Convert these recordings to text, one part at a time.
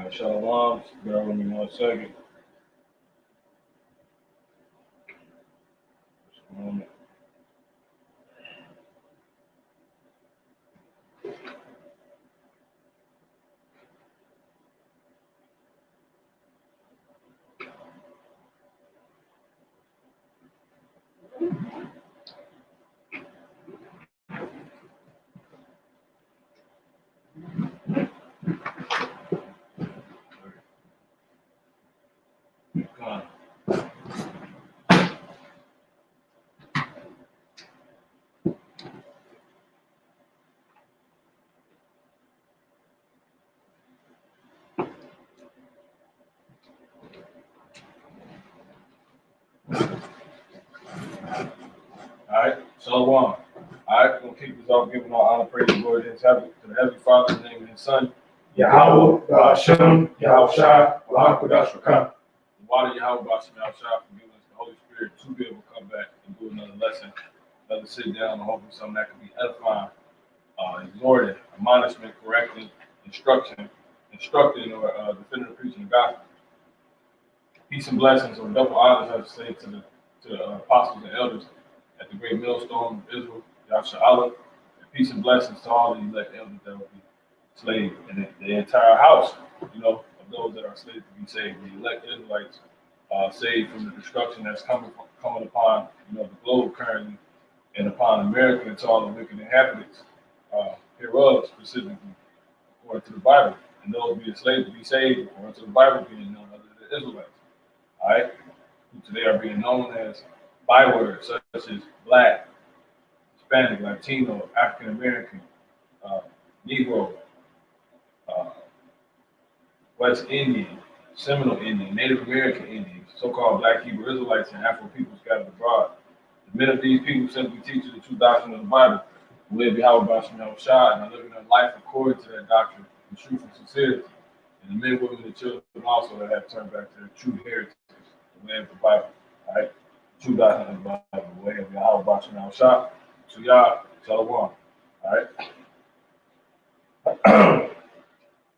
right, Shalom. Bear with me 1 second. Just a moment. Come on. All right, Shalom. All right, we're going to kick this off, giving all honor, praise, and glory to the Heavenly Father, in the name of His Son, Yahweh, Ba'ashem, Yahweh Shai, Ba'akadash Rakam. Water Yahweh Bashim Al Shah, for giving us the Holy Spirit to be able to come back and do another lesson, another sit down, and hopefully something that can be edifying, exhorting, admonishment, correcting, instructing, or defending the preaching of God. Peace and blessings, or double honors, I should say, to the apostles and elders at the great millstone of Israel, Yahshua Allah. And peace and blessings to all the elect elders that will be slaves, and the entire house, of those that are slaves to be saved, the elect Israelites saved from the destruction that's coming upon, the globe currently, and upon America and to all the wicked inhabitants hereof, specifically, according to the Bible. And those being slaves to be saved, according to the Bible, being known as the Israelites. All right? Who today are being known as bywords such as Black, Hispanic, Latino, African American, Negro, West Indian, Seminole Indian, Native American Indians, so-called Black Hebrew Israelites, and Afro people scattered abroad. The men of these people simply teach the true doctrine of the Bible, who live Yahweh Bashim Al Shah, and are living their life according to that doctrine in truth and sincerity. And the men, women, and children also that have turned back to their true heritage, the way of the Bible, all right? True doctrine of the Bible, the way of Yahweh Bashim Al Shah, to Yah, Shalom, all right?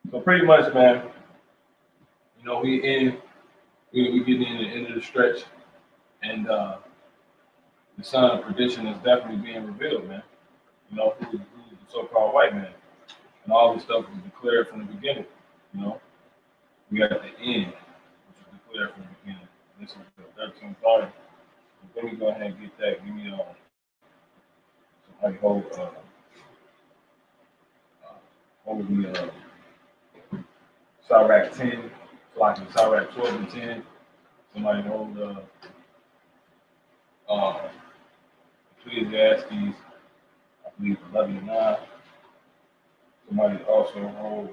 So pretty much, man, we getting in the end of the stretch, and the son of perdition is definitely being revealed, man. Who's the so-called white man, and all this stuff was declared from the beginning. We got the end, which was declared from the beginning. This is the 13th party. Let me go ahead and get that. Give me somebody hold the Sirach 10, like Sirach 12 and 10. Somebody hold Ecclesiastes, I believe 11 and 9. Somebody also hold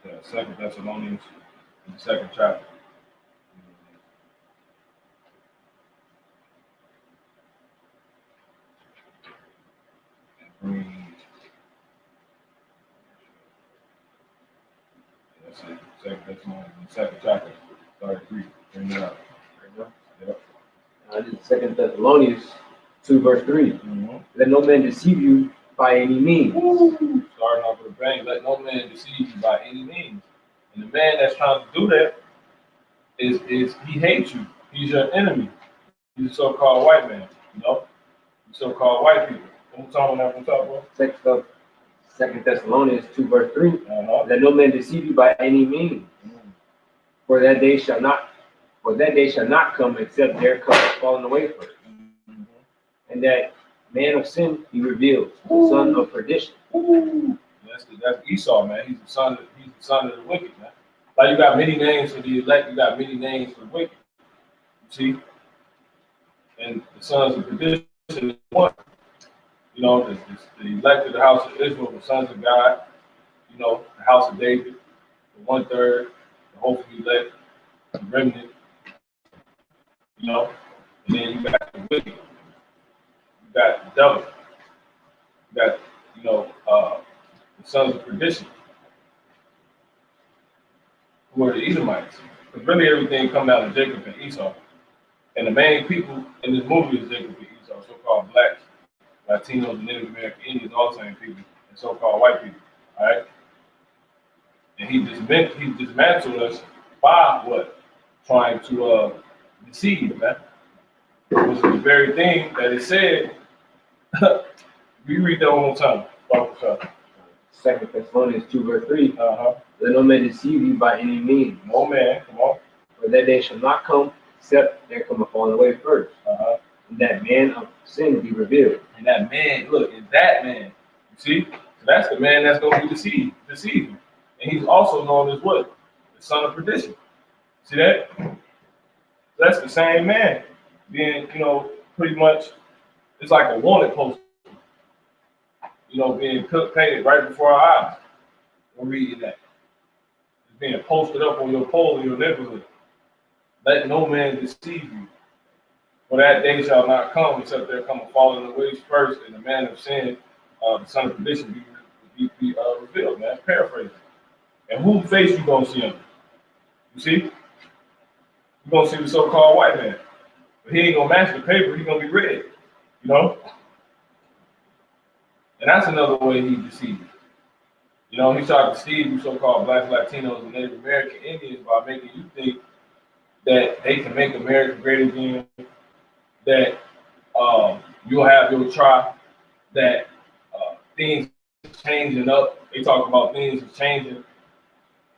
2 Thessalonians in the 2nd chapter. And bring, that's it, 2 Thessalonians in the 2nd chapter, 33. Bring it up. Yep. This is 2 Thessalonians 2, verse 3. Mm-hmm. Let no man deceive you by any means. Woo. Starting off with a bang, let no man deceive you by any means. And the man that's trying to do that is he hates you. He's your enemy. He's a so-called white man, so-called white people. What talking about? 2 Thessalonians 2, verse 3. Uh-huh. Let no man deceive you by any means. Mm-hmm. For that day shall not come except there come falling away first. Mm-hmm. And that man of sin he reveals, the son of perdition. Ooh. That's Esau, man. He's the son of the wicked, man. Like you got many names for the elect, you got many names for the wicked. You see? And the sons of perdition is one. The elect of the house of Israel, the sons of God, the house of David, the 1/3, the hopefully elect, the remnant, and then you got the wicked, you got the devil, you got, the sons of perdition, who are the Edomites. Because really everything come down to Jacob and Esau. And the main people in this movie is Jacob and Esau, so-called blacks, Latinos, and Native American Indians, all the same people, and so-called white people. All right? And he dismantled us by what? Trying to deceive, man. Which is the very thing that it said. We read that one more time. Second Thessalonians 2 verse 3. Uh-huh. Let no man deceive you by any means. No man, come on. For that day shall not come except there come a falling away first. Uh-huh. And that man of sin be revealed. And that man, look, is that man. You see? So that's the man that's going to be deceiving. And he's also known as what? The son of perdition. See that? That's the same man being, pretty much, it's like a wanted poster, being painted right before our eyes. We're reading that. It's being posted up on your pole in your neighborhood. Let no man deceive you. For that day shall not come except there come a falling away first, and the man of sin, the son of perdition, be revealed, man. Paraphrasing. And whose face you gonna see him? You see? You're gonna see the so-called white man. But he ain't gonna match the paper, he's gonna be red. And that's another way he deceived you. He tried to deceive you so-called Blacks, Latinos, and Native American Indians by making you think that they can make America great again, that you'll have your tribe, that things changing up. They talk about things changing.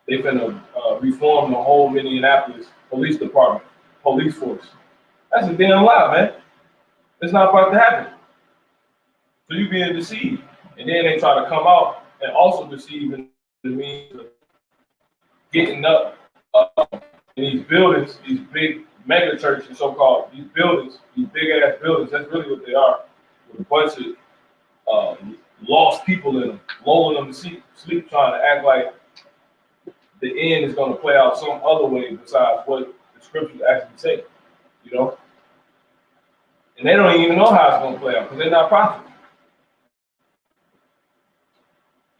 They finna reform the whole Minneapolis police department, police force. That's a damn lie, man. It's not about to happen. So you being deceived. And then they try to come out and also deceive in the means of getting up in these buildings, these big mega churches, so-called, these buildings, these big-ass buildings, that's really what they are, with a bunch of lost people in them, lulling them to sleep, trying to act like the end is going to play out some other way besides what the scriptures actually say, And they don't even know how it's going to play out because they're not prophets.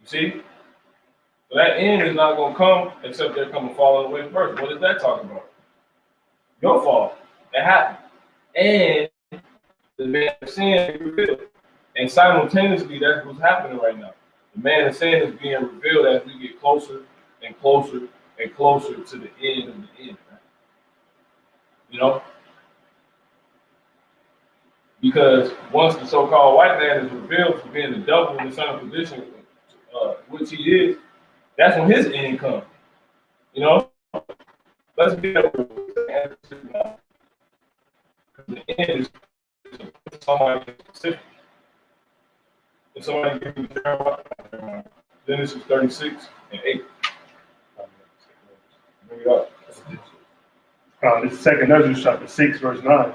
You see? So that end is not going to come except they're coming falling away first. What is that talking about? Your fault. It happened. And the man of sin is revealed. And simultaneously, that's what's happening right now. The man of sin is being revealed as we get closer and closer and closer to the end of the end. Because once the so-called white man is revealed for being the devil in the son of perdition, which he is, that's when his end comes. Let's get up with the end is somebody specific. If somebody gives me Genesis 36 and 8. Bring it up. This is 2 Ezra chapter 6, verse 9.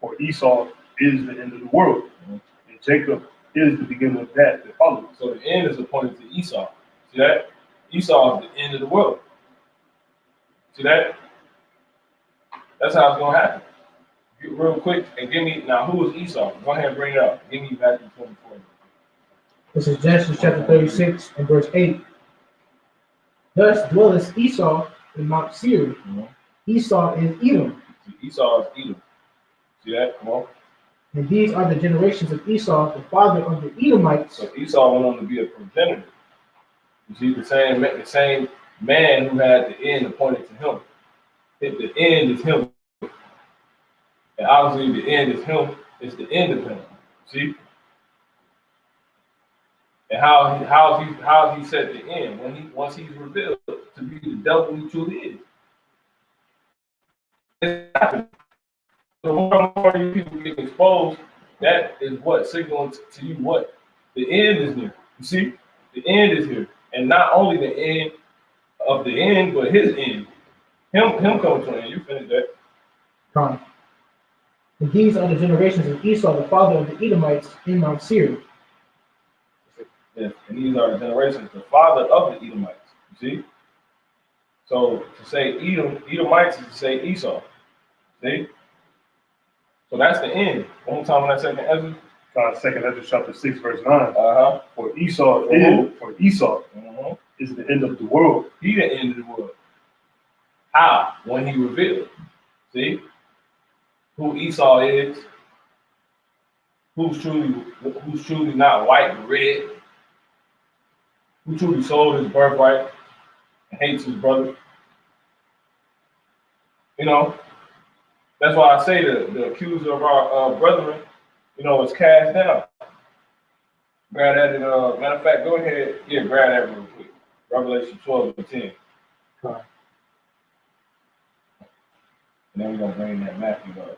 For Esau is the end of the world, and Jacob is the beginning of that follows. So the end is appointed to Esau. See that? Esau is the end of the world. See that? That's how it's going to happen. Get real quick and give me, now who is Esau? Go ahead and bring it up. Give me Matthew 24. This is Genesis chapter 36 and verse 8. Thus dwelleth Esau in Mount Seir. Mm-hmm. Esau is Edom. Esau is Edom. See that? Come on. And these are the generations of Esau, the father of the Edomites. So Esau went on to be a progenitor. You see, the same man who had the end appointed to him. The end is him. And obviously the end is him. It's the end of him. See? And how he set the end once he's revealed to be the devil he truly is. It happened. So more and more you people get exposed, that is what signaling to you what? The end is near. You see? The end is here. And not only the end of the end, but his end. Him coming to an end. You finished that. Right. And these are the generations of Esau, the father of the Edomites in Mount Seir. Yes, and these are the generations, the father of the Edomites. You see? So to say Edomites is to say Esau. See? So that's the end. One more time on that second Ezra. 2 Ezra chapter 6, verse 9. Uh-huh. For Esau is the end of the world. He the end of the world. How? When he revealed. See? Who Esau is. Who's truly not white but red. Who truly sold his birthright. and hates his brother. You know, that's why I say the accuser of our brethren, you know, is cast down. Grab that. Matter of fact, go ahead. Yeah, grab that real quick. Revelation 12:10. Right. And then we're going to bring that Matthew up.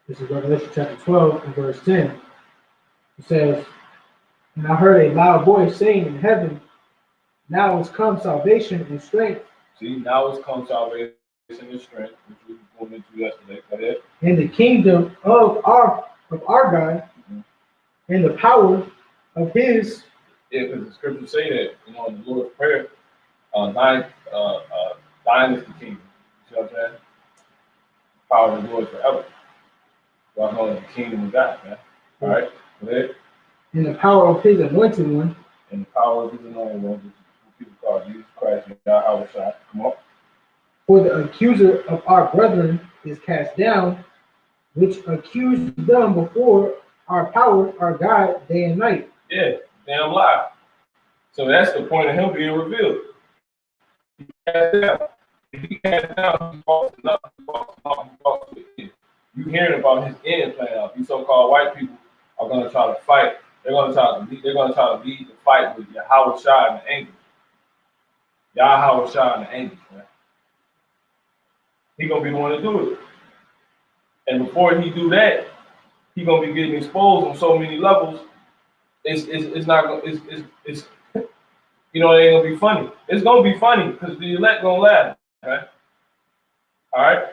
This is Revelation chapter 12 and verse 10. It says, "And I heard a loud voice saying in heaven, now is come salvation and strength, See, now it's come salvation and strength, which we were going into yesterday. Go ahead. and the kingdom of our God, and the power of his." Yeah, because the scriptures say that, you know, in the Lord's Prayer, thine is the kingdom. You see what I'm saying? Power of the Lord forever. So I know the kingdom of God, man. All right, go ahead. And the power of his anointed one, And the power of his anointed one, which is what people call Jesus Christ and Yahweh Shai. Come on. for the accuser of our brethren is cast down, which accused them before our power, our God, day and night. Yeah, damn lie. So that's the point of him being revealed. He cast down. If he cast down, he falls enough. You hearing about his end playing out. These so-called white people are going to try to fight. They're going to try to lead the fight with Yahweh Shai and the angels. Yahweh Shai and the angels, man. He gonna be the one to do it. And before he do that, he gonna be getting exposed on so many levels. It's not gonna it's you know, it ain't gonna be funny. It's gonna be funny because the elect gonna laugh. Okay. All right.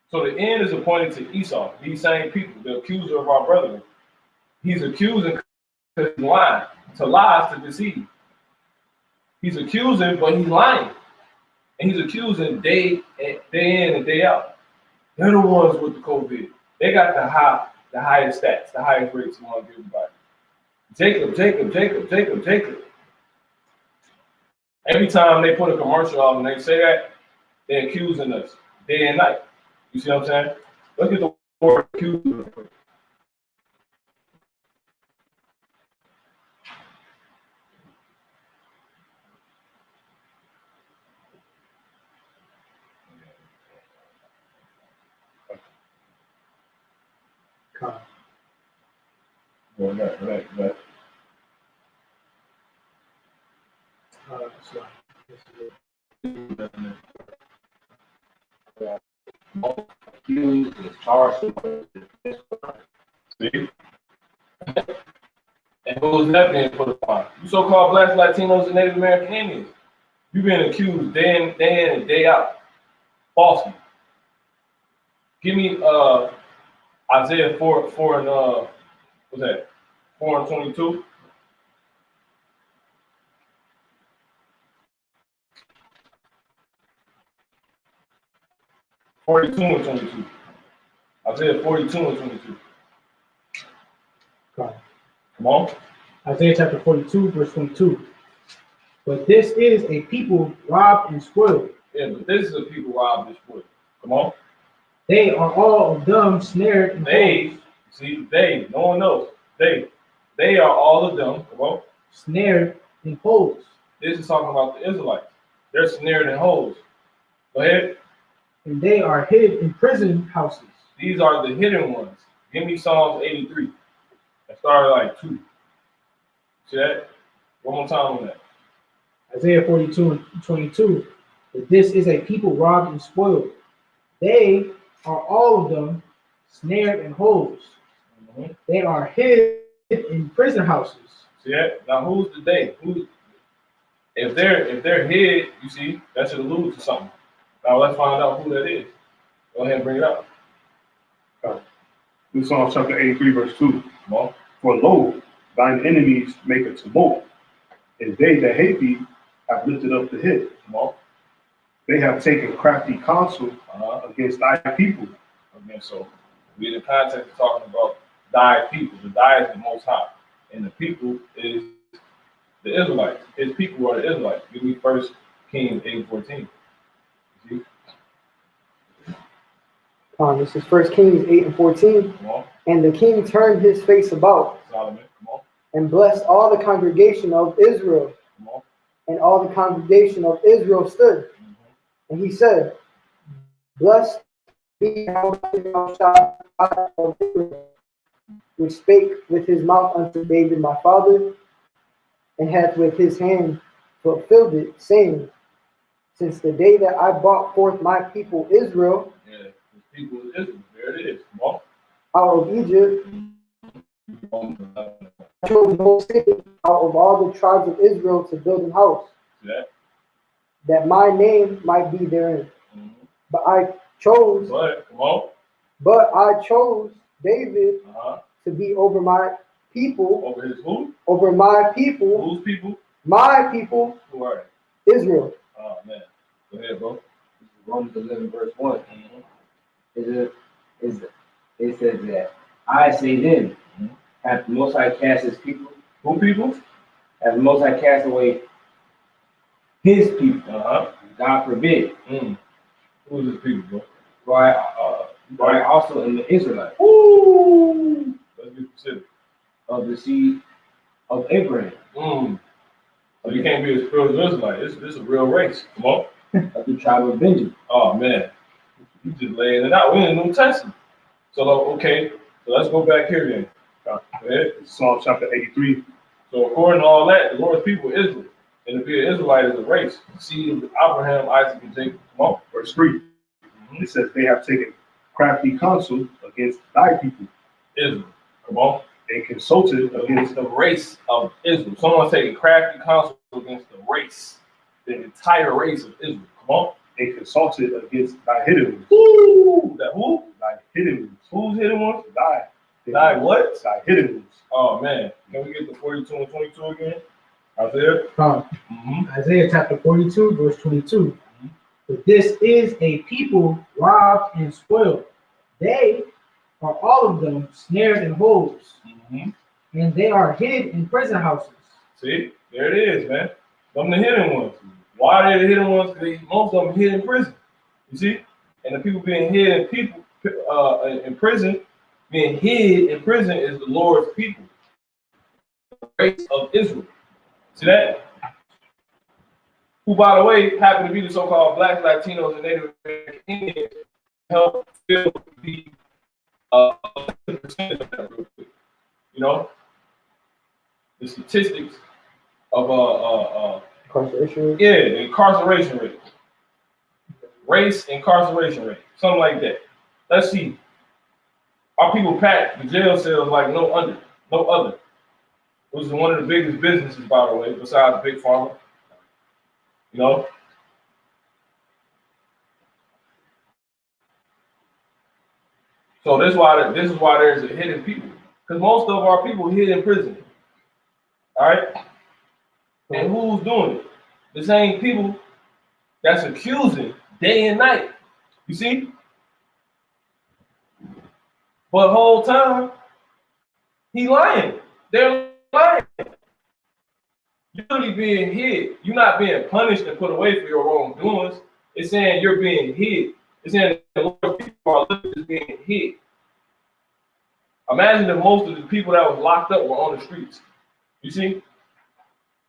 So the end is appointed to Esau. These same people, the accuser of our brethren. He's accusing because he's lying. To lie is to deceive. He's accusing, but he's lying. And he's accusing day in and day out. They're the ones with the COVID. They got the highest stats, the highest rates among everybody. Jacob. Every time they put a commercial out and they say that, they're accusing us day and night. You see what I'm saying? Look at the word accuser. Right. Accused is charged. See? And who's that being put upon? You so-called Blacks, Latinos, and Native American Indians. You've been accused day in and day out. Falsely. Give me Isaiah 4 and what's that? 4 and 22. Isaiah 42 and 22. God. Come on. Isaiah chapter 42, verse 22. But this is a people robbed and spoiled. Yeah, but this is a people robbed and spoiled. Come on. They are all of them snared and no one knows. They are all of them. Come on. snared in holes. This is talking about the Israelites. They're snared in holes. Go ahead. And they are hid in prison houses. These are the hidden ones. Give me Psalms 83. I started like 2. See that? One more time on that. Isaiah 42 and 22. But this is a people robbed and spoiled. They are all of them snared in holes. Mm-hmm. They are hid in prison houses. See that? Now who's the they? If they're hid, you see, that should allude to something. Now let's find out who that is. Go ahead and bring it up. This is Psalm chapter 83, verse 2. Come on. For lo, thine enemies make a tumult, and they that hate thee have lifted up the head. Come on. They have taken crafty counsel against thy people. Again, so we in the context of talking about thy people. The thy is the Most High, and the people is the Israelites. His people are the Israelites. Give me 1 Kings 8:14. See? This is 1 Kings 8 and 14. Come on. And the king turned his face about Solomon. Come on. and blessed all the congregation of Israel. Come on. And all the congregation of Israel stood. And he said, Blessed be Yahweh, God of Israel, which spake with his mouth unto David my father, and hath with his hand fulfilled it, saying, Since the day that I brought forth my people Israel Yeah, the people of Israel. There it is. Come on. out of Egypt, I chose no city out of all the tribes of Israel to build an house, Yeah. that my name might be therein. Mhm. But I chose Come on. David Uh-huh. to be over my people, Over his who? over my people, Whose people? my people, Who are they? Israel. Oh, man. Go ahead, bro. Romans 11 verse 1. Mhm. It says that I say then, Mhm. have the Most High cast his people, Who people? have the Most High cast away his people. Uh-huh. God forbid. Mm. Who is his people, bro? For I also am the Israelite Woo! Let's be specific. of the seed of Abraham, Mm. So you can't be a spiritual Israelite. This is a real race. Come on. of the tribe of Benjamin. Oh, man. You just laying it out. We're in the New Testament. So, okay. So let's go back here then. Go ahead. Psalm chapter 83. So according to all that, the Lord's people is Israel. And to be an Israelite is a race. The seed of Abraham, Isaac, and Jacob. Come on. Verse 3. It says, They have taken crafty counsel against thy people, Israel. Come on. and consulted Against against the race of Israel. Someone's taking crafty counsel against the race. The entire race of Israel. Come on. and consulted against thy hidden ones. Woo! That who? Thy hidden ones. Who's hidden ones? Thy Thy what? Thy hidden ones. Oh man. Can we get the 42 and 22 again? Isaiah? Isaiah chapter 42, verse 22. But this is a people robbed and spoiled. They are all of them snared in holes, and they are hid in prison houses. See? There it is, man. Them the hidden ones. Why are they the hidden ones? Because most of them hid in prison. You see? And the people being hid in prison, being hid in prison is the Lord's people. The race of Israel. See that? Who, by the way, happen to be the so-called Blacks, Latinos, and Native American Indians, help fill the percentage of that real quick. You know, the statistics of Incarceration. yeah, the incarceration rate, race incarceration rate, something like that. Let's see. Our people pack the jail cells like no other. Which is one of the biggest businesses, by the way, besides Big Pharma. You know. So this is why there's a hidden people, because most of our people hid in prison. All right. And who's doing it? The same people that's accusing day and night. You see? But the whole time, he lying. They're lying. You're really being hid. You're not being punished and put away for your wrongdoings. It's saying you're being hid. It's saying the Lord's people are literally being hid. Imagine if most of the people that was locked up were on the streets. You see?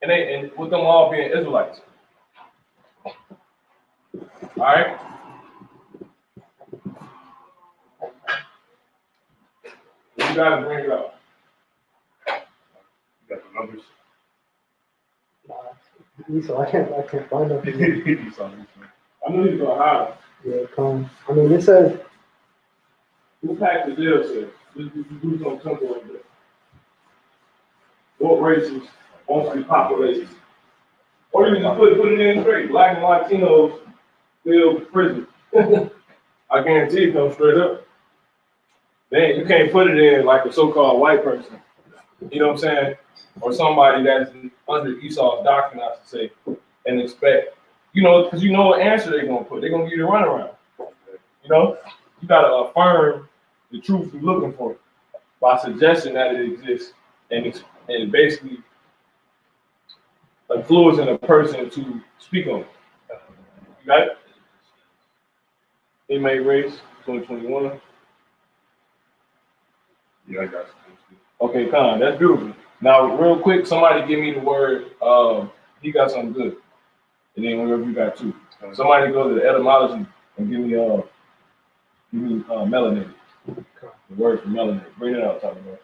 And with them all being Israelites. All right? You gotta bring it up. You got the numbers. So I can't find them. You saw this, man. I knew you were gonna hide. Yeah, come. I mean, it says, Who packed the jail cells? Let's do some simple like that. What races mostly populated? Or you can just put it in straight. Black and Latinos fill prison. I guarantee it comes straight up. Then you can't put it in like a so-called white person. You know what I'm saying? Or somebody that's under Esau's doctrine, I should say, and expect, because you know what answer they're gonna put. They're gonna give you the runaround. You know, you gotta affirm the truth you're looking for by suggesting that it exists and basically influencing a person to speak on it. You got it? Inmate race 2021. Yeah, I got you. Okay, Con, that's beautiful. Now, real quick, somebody give me the word he got something good. And then whoever you got too. Somebody go to the etymology and give me melanated. The word for melanated. Bring it out, talk about it.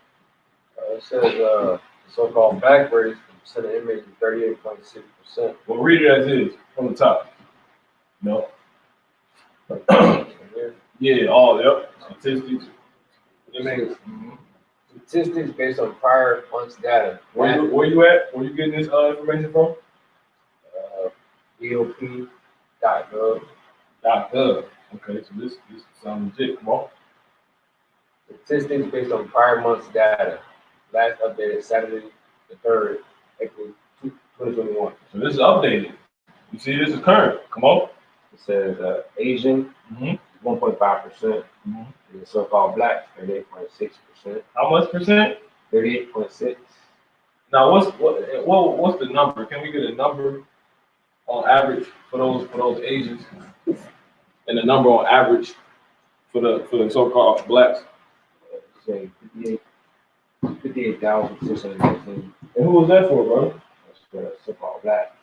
It says the so-called black race, the percent of inmates is 38.6%. Well, read it as is from the top. No. Yeah, all yep. Statistics. Statistics based on prior months' data. Where you at? Where you getting this information from? EOP.gov. .gov. Okay, so this sounds legit. Come on. Statistics based on prior months' data. Last updated Saturday the 3rd, April 2021. So this is updated. You see, this is current. Come on. It says Asian, Mm-hmm. 1.5%, Mm-hmm. and the so-called black, 38.6%. How much percent? 38.6. Now, what's the number? Can we get a number on average for those Asians, and the number on average for the so-called blacks? Say 58,619. And who was that for, bro? That's for the so-called blacks.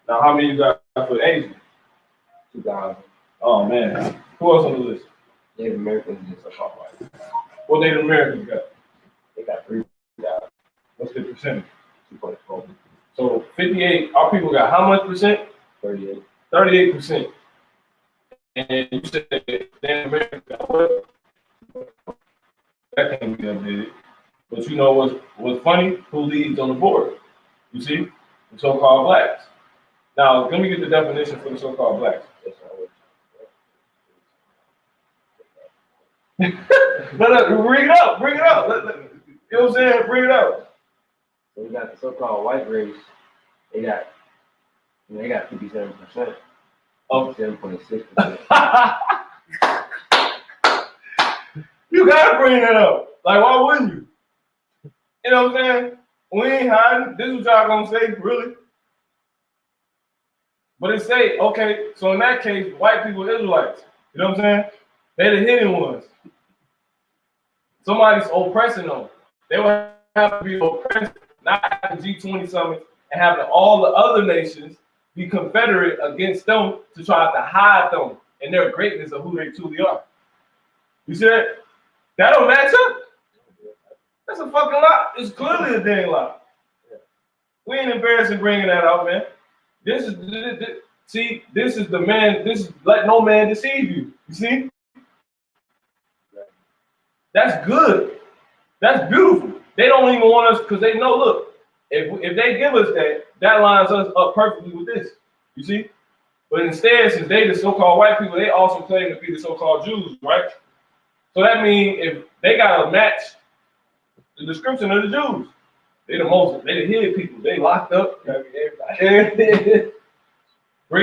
Now, how many you got for the Asians? 2,000. Oh man, who else on the list? Native Americans and so-called white. What Native Americans got? They got 3,000. What's the percentage? 2.4. So 58. Our people got how much percent? 38. 38%. And you said Native Americans got what? That can't be updated. But you know what's funny? Who leads on the board? You see? The so-called blacks. Now, let me get the definition for the so-called blacks. No, bring it up. You know what I'm saying? Bring it up. So we got the so-called white race. They got 57%. Oh. 7.6%. You gotta bring that up. Like, why wouldn't you? You know what I'm saying? We ain't hiding. This is what y'all gonna say, really. But it say, okay, so in that case, white people, Israelites. You know what I'm saying? They're the hidden ones. Somebody's oppressing them. They would have to be oppressed, not have the G20 summit and have all the other nations be confederate against them to try to hide them and their greatness of who they truly are. You see that? That don't match up. That's a fucking lie. It's clearly a dang lie. We ain't embarrassing bringing that out, man. This is the man. This is let no man deceive you. You see? That's good. That's beautiful. They don't even want us because they know. Look, if they give us that lines us up perfectly with this. You see? But instead, since they the so-called white people, they also claim to be the so-called Jews, right? So that means if they gotta match the description of the Jews, they the hid people. They locked up. Bring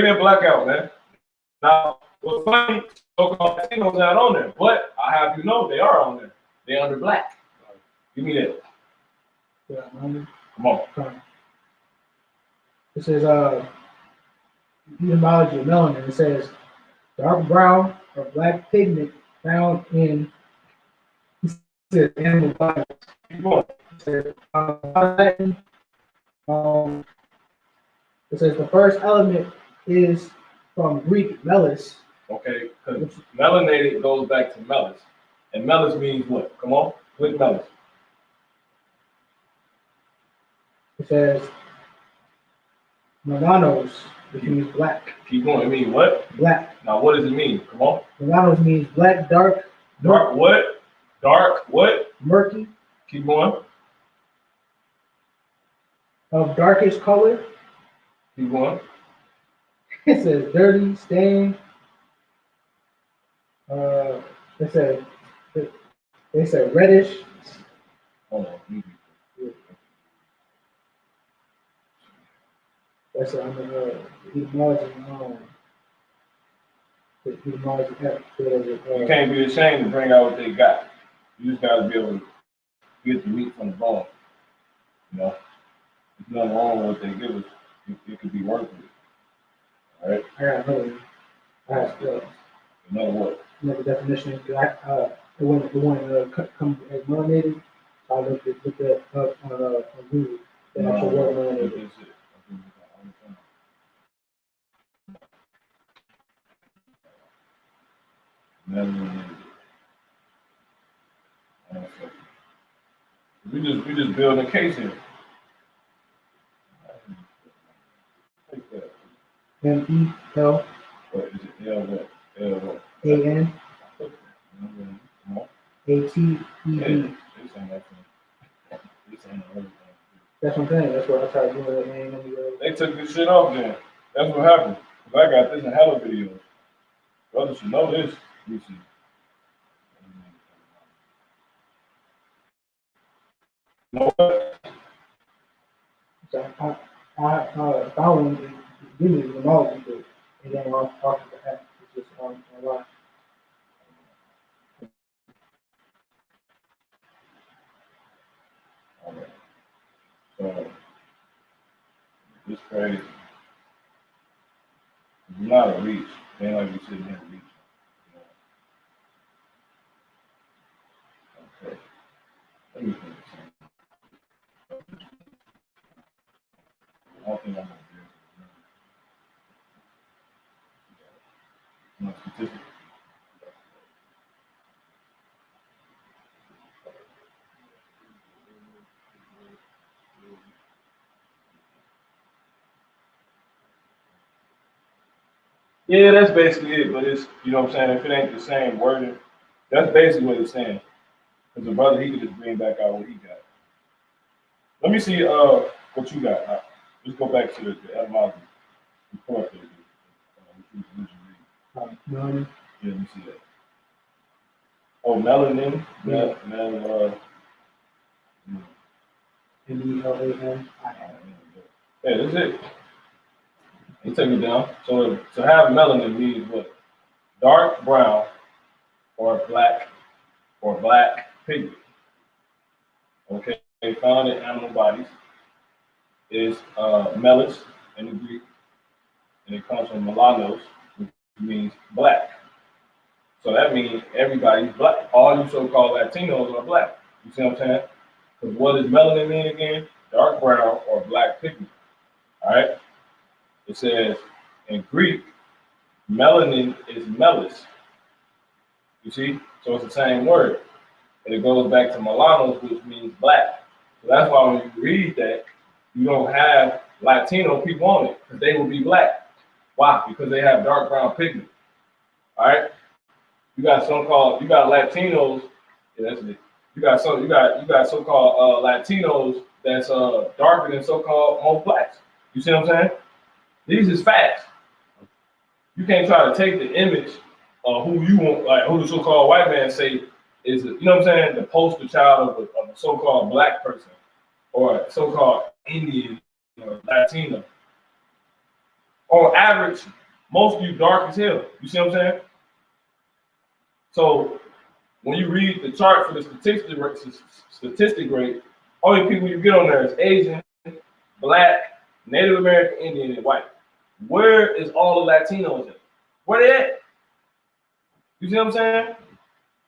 that black out, man. Now, what's funny, so-called Latinos not on there, but I have you know they are on there. They under black. Give me that. Yeah, Come on. it says, etymology of melanin. It says, dark brown or black pigment found in animal bodies. Keep going. It says, it says the first element is from Greek melis. Okay, because melanated goes back to melis. And melis means what? Come on, click melis. It says melanos, which means black. Keep going. It means what? Black. Now, what does it mean? Come on. Melanos means black, dark, Dark what? Dark what? murky, Keep going. of darkish color. Keep going. It says dirty, stained. They say reddish. Hold on. That's it. I'm gonna etymology. You can't be ashamed to bring out what they got. You just gotta be able to get the meat from the bone. You know? There's nothing wrong with what they give us. It could be worth it. All right? I got another one. I have Another what? another definition. It wouldn't come as melanated. I looked that up on Google. The actual word melanated. We just building a case here. MELAN. What is it? L what? L what? ATED. Yeah, this ain't nothing. This ain't everything. That's what I'm saying. That's what I tried doing. And They took this shit off then. That's what happened. Cause I got this in hella videos. Brothers should know this. Let me see. You know what? so I found one really remote, and then I'll talk to the app. It's just online. All right. So this phrase is not a reach. It ain't like we sitting here reaching. Okay. Let me think of something. I don't think I'm gonna do it. No statistics. Yeah, that's basically it. But it's, you know what I'm saying? If it ain't the same wording, that's basically what it's saying. Because the brother, he could just bring back out what he got. Let me see what you got. Let's go back to the etymology report there. Which you read. Melanin. Yeah, let me see that. Oh, melanin. Yeah. MELAN. Yeah, that's it. He took it down. So to have melanin means what? Dark brown or black pigment. Okay, found in animal bodies is melis in the Greek, and it comes from melanos, which means black. So that means everybody's black. All you so-called Latinos are black. You see what I'm saying? Because what does melanin mean again? Dark brown or black pigment. All right. It says in Greek, melanin is melis. You see? So it's the same word. And it goes back to melanos, which means black. So that's why when you read that, you don't have Latino people on it, because they will be black. Why? Because they have dark brown pigment. All right? You got Latinos, yeah, that's it. You got so-called Latinos that's darker than so-called most blacks. You see what I'm saying? These is facts. You can't try to take the image of who you want, like who the so-called white man say is, you know what I'm saying, the poster child of a so-called black person or a so-called Indian or Latino. On average, most of you dark as hell. You see what I'm saying? So when you read the chart for the statistic rate, only people you get on there is Asian, Black, Native American, Indian, and white. Where is all the Latinos at? Where they at? You see what I'm saying?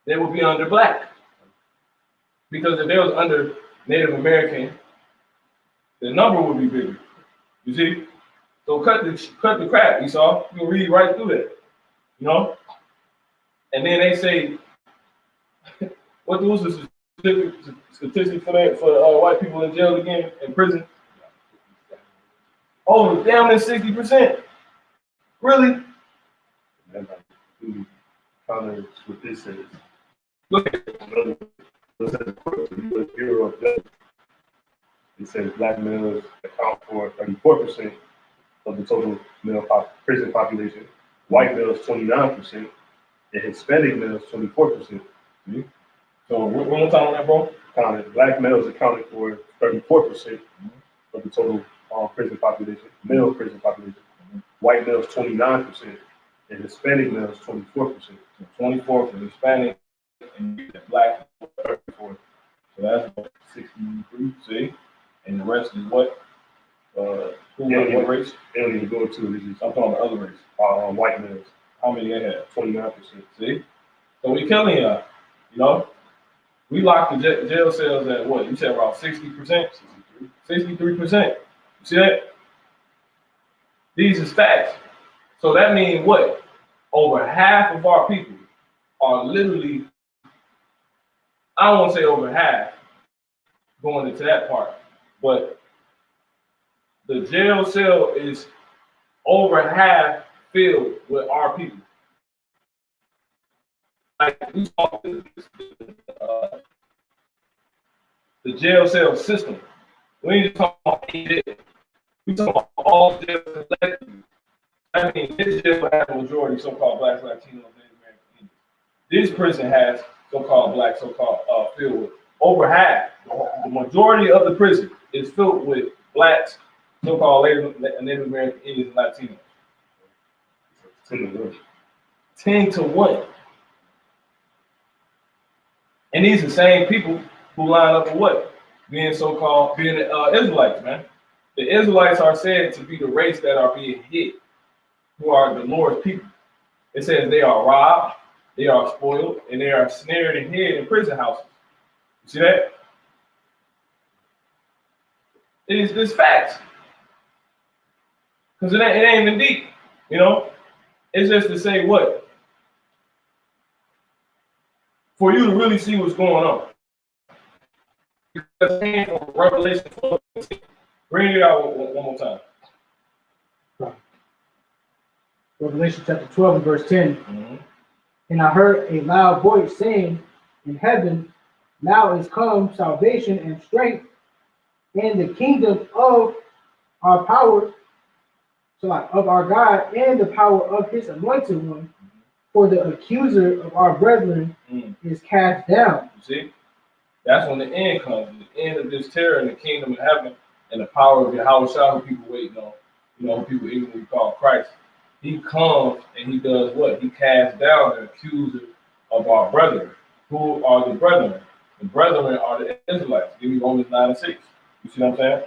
They would be under black. Because if they was under Native American, the number would be bigger. You see? So cut the crap, Esau. You can read right through that. You know? And then they say, what was the statistic for that for white people in jail again, in prison? Oh, down to 60%. Really? Comments what this says. Look at it. It says black males account for 34% of the total male prison population, white males 29%, and Hispanic males 24%. So one more time on that, bro. Black males accounted for 34% of the total prison population, male prison population. White males 29%, and Hispanic males 24%. So 24 for Hispanic and black 34. So that's 63. See, and the rest is what? What race? They don't even go to it. I'm talking about other race. White males. How many they have? 29%. See, so we killing y'all. You know, we locked the jail cells at what? You said around 60%, 63%. You see that? These is facts. So that means what? Over half of our people are literally, I don't want to say over half, going into that part, but the jail cell is over half filled with our people. Like we talk the jail cell system. We ain't just talking about jail. We talking about all jails collectively. I mean, this jail has a majority so-called blacks, Latinos, and American Indians. This prison has so-called black, so-called filled with over half. The majority of the prison is filled with blacks, so-called Native American Indians, and Latinos. 10 to 1. And these are the same people who line up for what? Being so-called, being Israelites, man. The Israelites are said to be the race that are being hit, who are the Lord's people. It says they are robbed, they are spoiled, and they are snared and hid in prison houses. You see that? It's facts. Because it ain't even deep, you know? It's just to say what? For you to really see what's going on. Because Revelation 12, bring it out one more time. Revelation chapter 12 and verse 10. Mm-hmm. And I heard a loud voice saying in heaven, now is come salvation and strength and the kingdom of our power, of our God, and the power of his anointed one. For the accuser of our brethren is cast down. You see? That's when the end comes. The end of this terror in the kingdom of heaven and the power of Yahweh Shah, who people waiting on, you know, who people even call Christ. He comes and he does what? He casts down the accuser of our brethren. Who are the brethren? The brethren are the Israelites. Give me Romans 9 and 6. You see what I'm saying?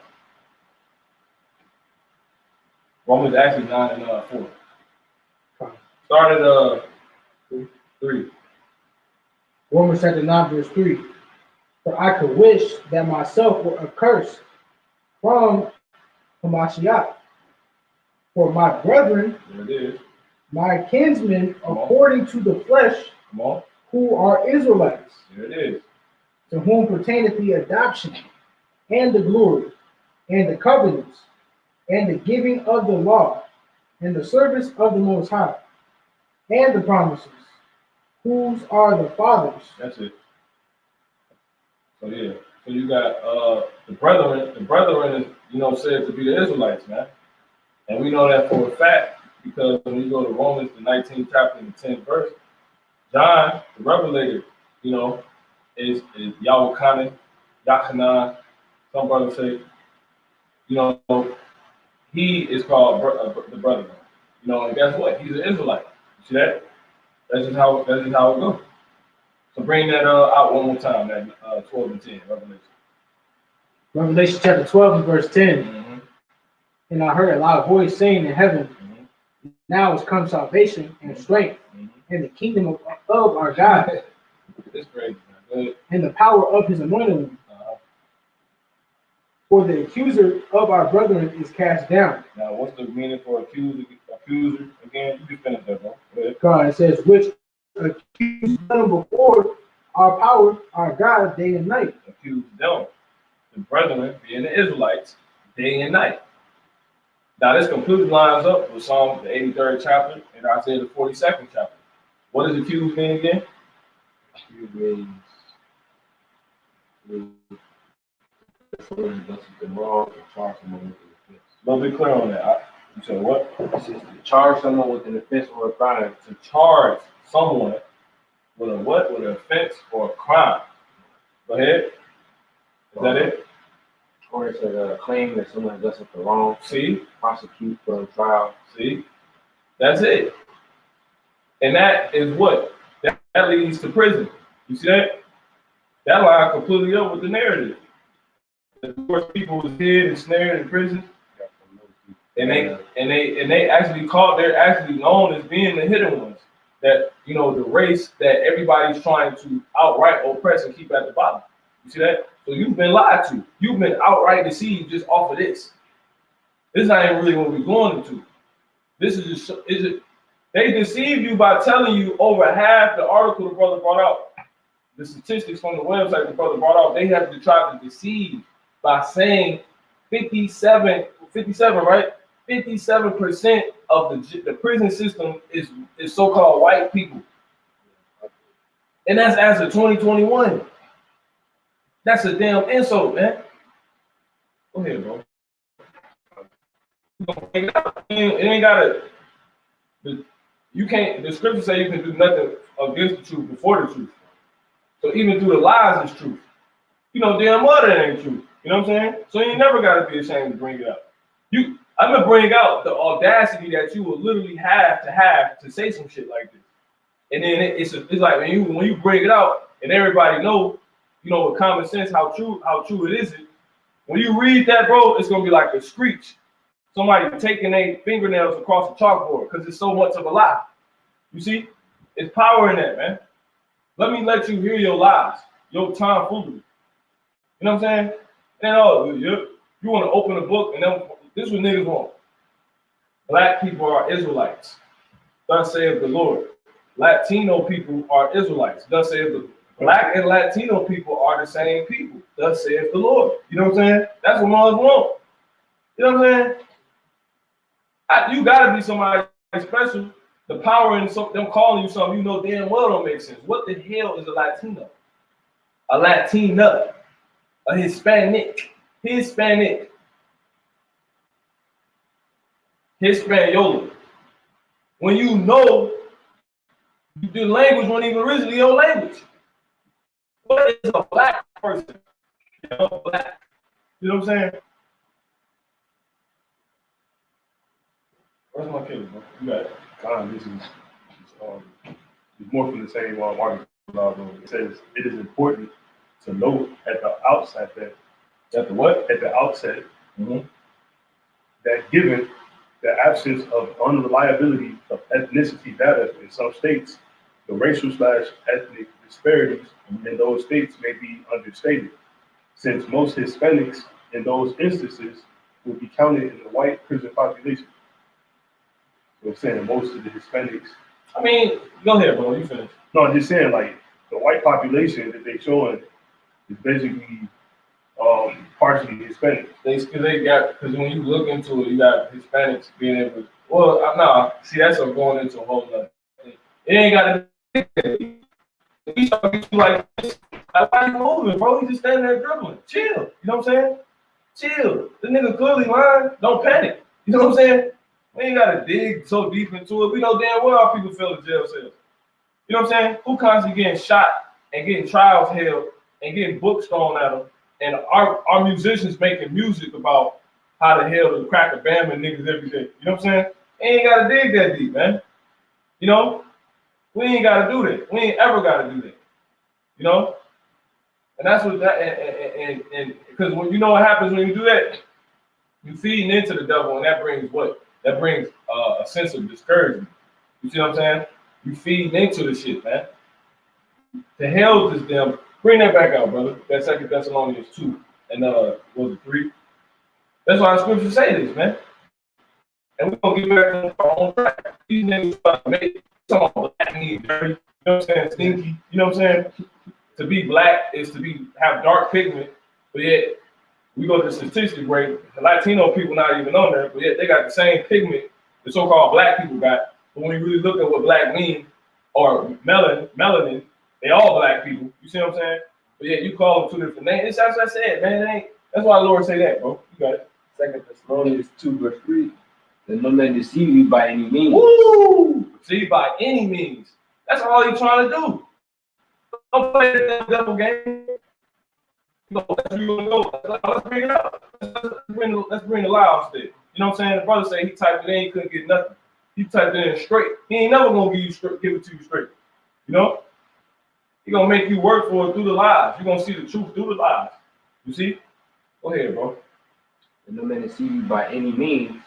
Romans actually 9 and 4. Start at 3. Romans chapter 9 verse 3. For I could wish that myself were accursed from Hamashiach. For my brethren, There it is. my kinsmen, according to the flesh, Come on. who are Israelites, There it is. to whom pertaineth the adoption, and the glory, and the covenants, and the giving of the law, and the service of the Most High, and the promises, whose are the fathers. That's it. So yeah. So you got the brethren. The brethren is, you know, said to be the Israelites, man. And we know that for a fact because when you go to Romans, the 19th chapter and the 10th verse, John, the Revelator, you know, is Yahukanan, Yachanan. Some brothers say, you know, he is called the brother. You know, and guess what? He's an Israelite. You see that? That's just how it goes. So bring that out one more time, that 12 and 10, Revelation. Revelation chapter 12 and verse 10. Mm-hmm. And I heard a loud voice saying in heaven, now is come salvation and strength, and the kingdom of our God, It's crazy, man. and the power of his anointed one. For the accuser of our brethren is cast down. Now, what's the meaning for accuser again? You can finish that, bro. Go ahead. God, it says, which accuse them before our power, our God, day and night. Accuse them, the brethren, being the Israelites, day and night. Now, this completely lines up with Psalm the 83rd chapter and Isaiah the 42nd chapter. What does accuse mean again? Accuse means wrong and charge someone with an offense. A little bit clear on that. You said what? It's just to charge someone with an offense or a crime. To charge someone with a what? With an offense or a crime. Go ahead. Is that it? Or it's a claim that someone has done something wrong. See? Prosecute, put on trial. See? That's it. And that is what? That leads to prison. You see that? That line completely up with the narrative. The first people was hid and snared in prison. And they actually they're actually known as being the hidden ones. That, you know, the race that everybody's trying to outright oppress and keep at the bottom. You see that? So you've been lied to. You've been outright deceived just off of this. This is not even really what we're going into. This is just, is it? They deceive you by telling you over half the article the brother brought out, the statistics from the website the brother brought out. They have to try to deceive by saying 57, right? 57% of the prison system is so-called white people. And that's as of 2021. That's a damn insult, man. Go ahead, bro. It ain't gotta, you can't, the scripture say you can do nothing against the truth before the truth. So even through the lies is truth. You know damn well that ain't true. You know what I'm saying? So you never gotta be ashamed to bring it up. I'm gonna bring out the audacity that you will literally have to say some shit like this. And then it's like when you bring it out and everybody know, you know, with common sense how true it is. When you read that, bro, it's gonna be like a screech. Somebody taking their fingernails across the chalkboard because it's so much of a lie. You see? It's power in that, man. Let you hear your lies, your tomfoolery. You know what I'm saying? And you want to open a book and then this is what niggas want. Black people are Israelites. Thus saith the Lord. Latino people are Israelites. Thus saith the Black and Latino people are the same people. Thus saith the Lord. You know what I'm saying? That's what moms want. You know what I'm saying? You gotta be somebody special. The power in them calling you something you know damn well don't make sense. What the hell is a Latino? A Latina, a Hispanic, Hispaniola. When you know the language wasn't even originally your language. What is a black person? You know, black. You know what I'm saying? Where's my kid, bro? You got it. This is more from the same article. It says it is important to note at the outset that that given the absence of unreliability of ethnicity data in some states, the racial/ethnic disparities in those states may be understated, since most Hispanics in those instances would be counted in the white prison population. So it's saying most of the Hispanics. I mean, go ahead, bro. You finish. No, I'm just saying, like, the white population that they're showing is basically partially Hispanic. Because when you look into it, you got Hispanics being able to, well, nah, see, that's going into a whole nother thing. It ain't got to be like this. Why you moving, bro? He just standing there dribbling. Chill. You know what I'm saying? Chill. The nigga clearly lying. Don't panic. You know what I'm saying? We ain't gotta dig so deep into it. We know damn well how people feel in jail cells. You know what I'm saying? Who constantly getting shot and getting trials held and getting books thrown at them, and our musicians making music about how the hell to crack a bam and niggas every day. You know what I'm saying? Ain't gotta dig that deep, man. You know? We ain't gotta do that. We ain't ever gotta do that. You know? And that's what that and because when you know what happens when you do that, you feeding into the devil, and that brings what? That brings a sense of discouragement. You see what I'm saying? You feeding into the shit, man. The hell is them. Bring that back out, brother. That 2 Thessalonians 2 and was it 3? That's why the scriptures say this, man. And we're gonna get back on our own track. These niggas about to make some black need dirty. You know what I'm saying? Stinky. You know what I'm saying? To be black is to have dark pigment, but yet we go to the statistic rate. The Latino people not even on there, but yet they got the same pigment the so-called black people got. But when you really look at what black mean or melanin, they all black people. You see what I'm saying? But yet you call them two different names. It's as I said, man. That's why the Lord say that, bro. You got it. 2 Thessalonians 2 verse 3. Let no man deceive you by any means. Woo! See, by any means. That's all he's trying to do. Don't play that devil game. Let's bring it up. Let's bring the lie on stage. You know what I'm saying? The brother said he typed it in, he couldn't get nothing. He typed it in straight. He ain't never gonna give it to you straight. You know? He gonna make you work for it through the lies. You're gonna see the truth through the lies. You see? Go ahead, bro. Let no man deceive you by any means,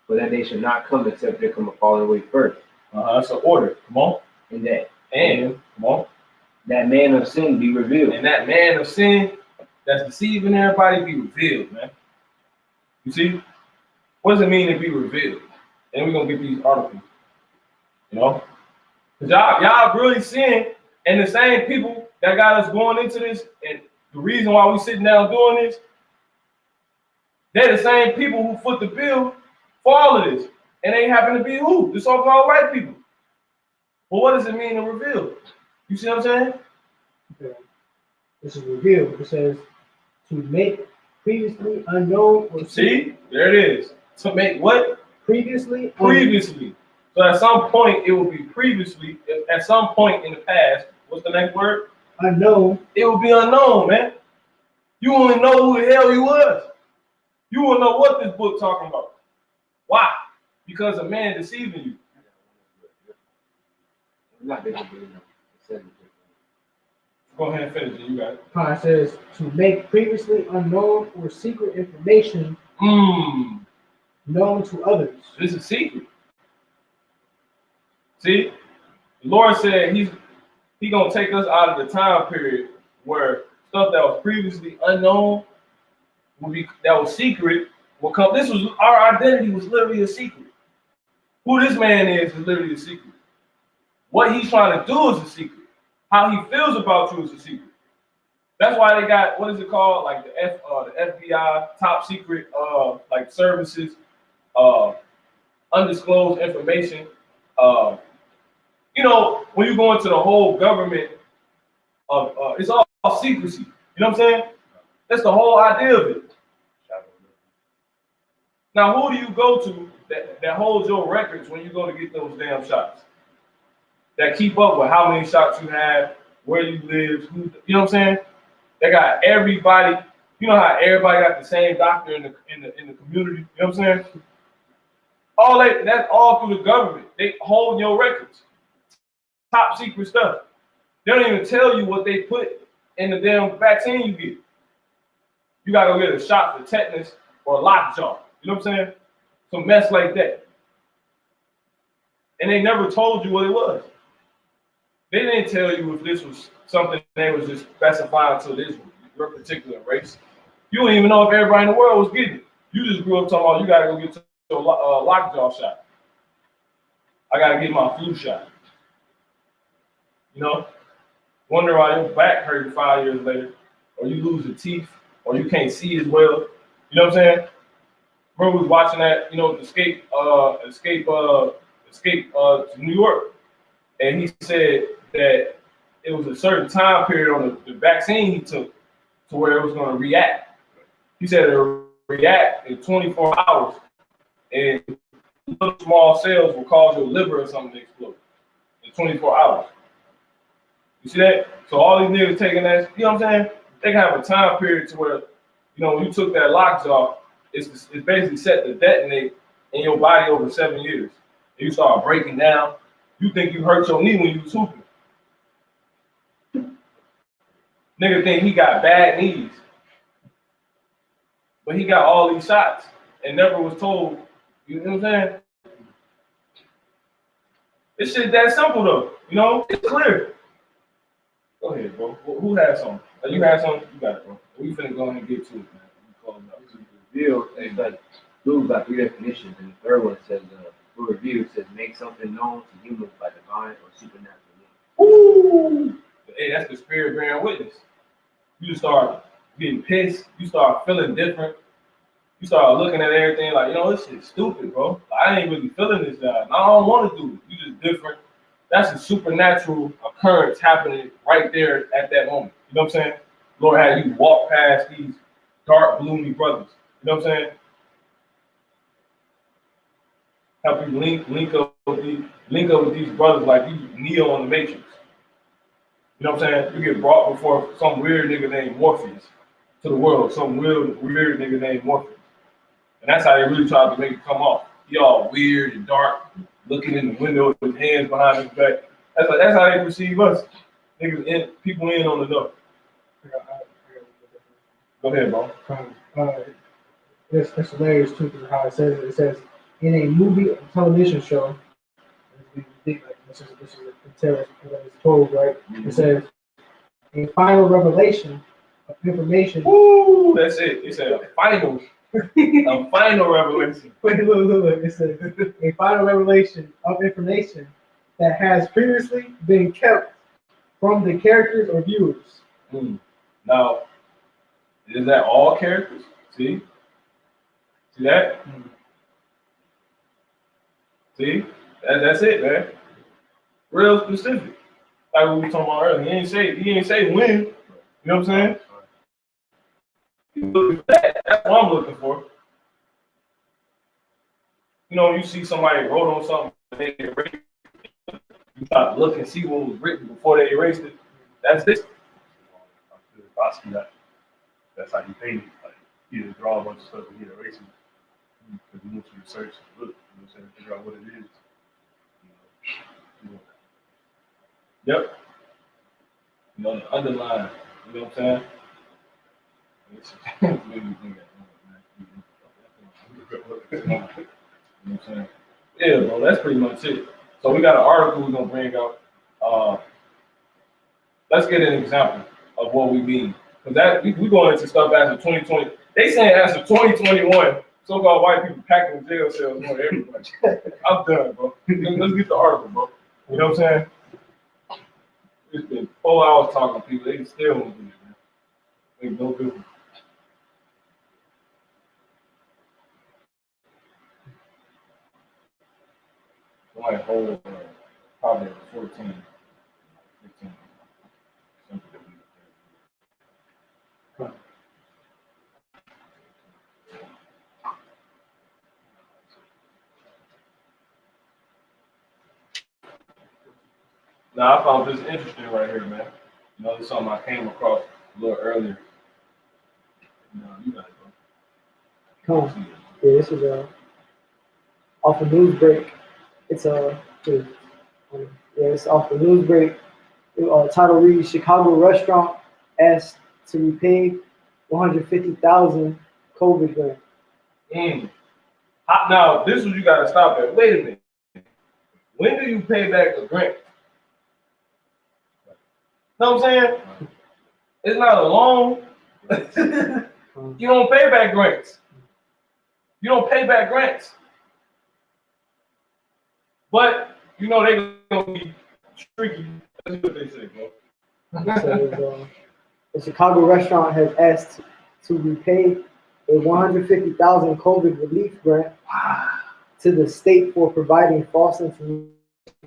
for that they should not come except there come a falling away first. That's an order. Come on. And that come on. That man of sin be revealed. And that man of sin that's deceiving everybody be revealed, man. You see? What does it mean to be revealed? and we're gonna get these articles. You know, cause y'all really seeing, and the same people that got us going into this, and the reason why we sitting down doing this, they're the same people who foot the bill for all of this, and they happen to be who? The so-called white people. Well, what does it mean to reveal? You see what I'm saying? Okay. This is revealed. It says to make previously unknown or See, there it is. To make what? previously Previously. So at some point it will be previously. At some point in the past, what's the next word? unknown. It will be unknown, man. You won't know who the hell he was. You won't know what this book talking about. Why? Because a man deceiving you. Not big of a deal. It says it. Go ahead and finish it. You got it. It says to make previously unknown or secret information known to others. This is secret. See, the Lord said He gonna take us out of the time period where stuff that was previously unknown that was secret will come. This was our identity was literally a secret. Who this man is literally a secret. What he's trying to do is a secret. How he feels about you is a secret. That's why they got, what is it called? Like the FBI top secret like services, undisclosed information. You know, when you go into the whole government it's all secrecy. You know what I'm saying? That's the whole idea of it. Now, who do you go to that holds your records when you go to get those damn shots? That keep up with how many shots you have, where you live, who, you know what I'm saying? They got everybody. You know how everybody got the same doctor in the community. You know what I'm saying? That's all through the government. They hold your records. Top secret stuff. They don't even tell you what they put in the damn vaccine you get. You gotta go get a shot for tetanus or lockjaw. You know what I'm saying? Some mess like that. And they never told you what it was. They didn't tell you if this was something they was just specifying to this your particular race. You don't even know if everybody in the world was getting it. You just grew up talking about you gotta go get your lockjaw shot. I gotta get my flu shot. You know? Wonder why your back hurt 5 years later, or you lose your teeth, or you can't see as well. You know what I'm saying? Remember we was watching that, you know, Escape to New York, and he said that it was a certain time period on the vaccine he took to where it was going to react. He said it would react in 24 hours, and little small cells will cause your liver or something to explode in 24 hours. You see that? So all these niggas taking that, you know what I'm saying? They can have a time period to where, you know, when you took that lockjaw, it's basically set to detonate in your body over 7 years. And you start breaking down. You think you hurt your knee when you was hooping. Nigga think he got bad knees. But he got all these shots and never was told, you know what I'm saying? This shit that simple though, you know? It's clear. Go ahead, bro. Who has some? You had some? You got it, bro. We finna go ahead and get to it, man. Reveal, it's like Blue's got 3 definitions, and the third one says, for review, it says make something known to humans by divine or supernatural means. Woo! Hey, that's the spirit bearing witness. You start getting pissed. You start feeling different. You start looking at everything like, you know, this shit's stupid, bro. I ain't really feeling this guy. I don't want to do it. You just different. That's a supernatural occurrence happening right there at that moment. You know what I'm saying? Lord had you walk past these dark, gloomy brothers. You know what I'm saying? Help you link up with these brothers like you Neo on the Matrix. You know what I'm saying? You get brought before some weird nigga named Morpheus to the world. Some weird nigga named Morpheus. And that's how they really tried to make it come off. He all weird and dark, looking in the window with his hands behind his back. That's how they perceive us. Niggas people in on the door. Go ahead, bro. That's hilarious too, because how it says it. It says in a movie or television show, this is a terrorist that is told, right? It says a final revelation of information. Woo! That's it. It's a final A final revelation. Wait, look. It says a final revelation of information that has previously been kept from the characters or viewers. Now, is that all characters? See that? See, that's it, man. Real specific. Like what we talking about earlier. He ain't say when. You know what I'm saying? That's what I'm looking for. You know, you see somebody wrote on something, they erased it. You try to look and see what was written before they erased it. That's this. If I see that, that's how you paint it. Like, you just draw a bunch of stuff and you erase it. Because you want you to search and look, you know what I'm saying, figure out what it is. Yep. You know, the underline. You know what I'm saying? It's made me think that, you know what I'm saying? Yeah, bro, that's pretty much it. So we got an article we're gonna bring up. Let's get an example of what we mean. Because that we going into stuff after 2020. They saying after 2021, so-called white people packing the jail cells more than everybody. I'm done, bro. Let's get the article, bro. You know what I'm saying? It's been 4 hours talking to people. They still won't do it, man. Ain't no difference. Like whole probably 14, 15. Now I found this interesting right here, man. You know, this is something I came across a little earlier. No, you got it, bro. Come on. Yeah, this is off a news break. It's it's off the news break. Title reads: Chicago restaurant asked to repay 150,000 COVID grant. Now, this is what you got to stop at. Wait a minute. When do you pay back a grant? Know what I'm saying? It's not a loan. You don't pay back grants. You don't pay back grants. But, you know, they're going to be tricky. That's what they say, bro. It says, the Chicago restaurant has asked to repay a 150,000 COVID relief grant to the state for providing false information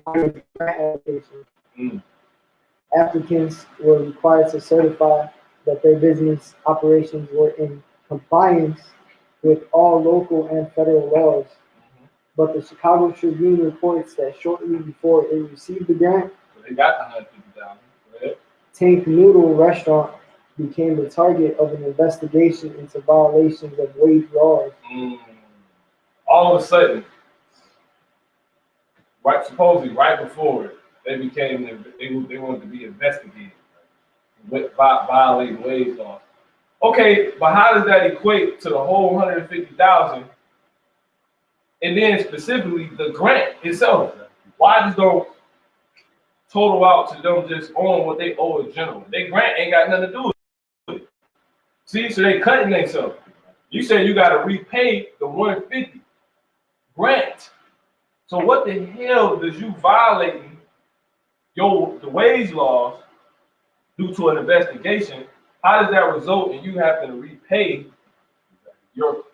on the grant application. Applicants were required to certify that their business operations were in compliance with all local and federal laws. But the Chicago Tribune reports that shortly before it received the grant, So they got the 150,000. Tank Noodle Restaurant became the target of an investigation into violations of wage laws. All of a sudden, supposedly right before it, they wanted to be investigated with violating wage laws. Okay, but how does that equate to the whole 150,000? And then specifically the grant itself. Why just don't total out to them just on what they owe in general? Their grant ain't got nothing to do with it. See, so they cutting themselves. You say you got to repay the 150 grant. So what the hell does you violating the wage laws due to an investigation? How does that result in you having to repay your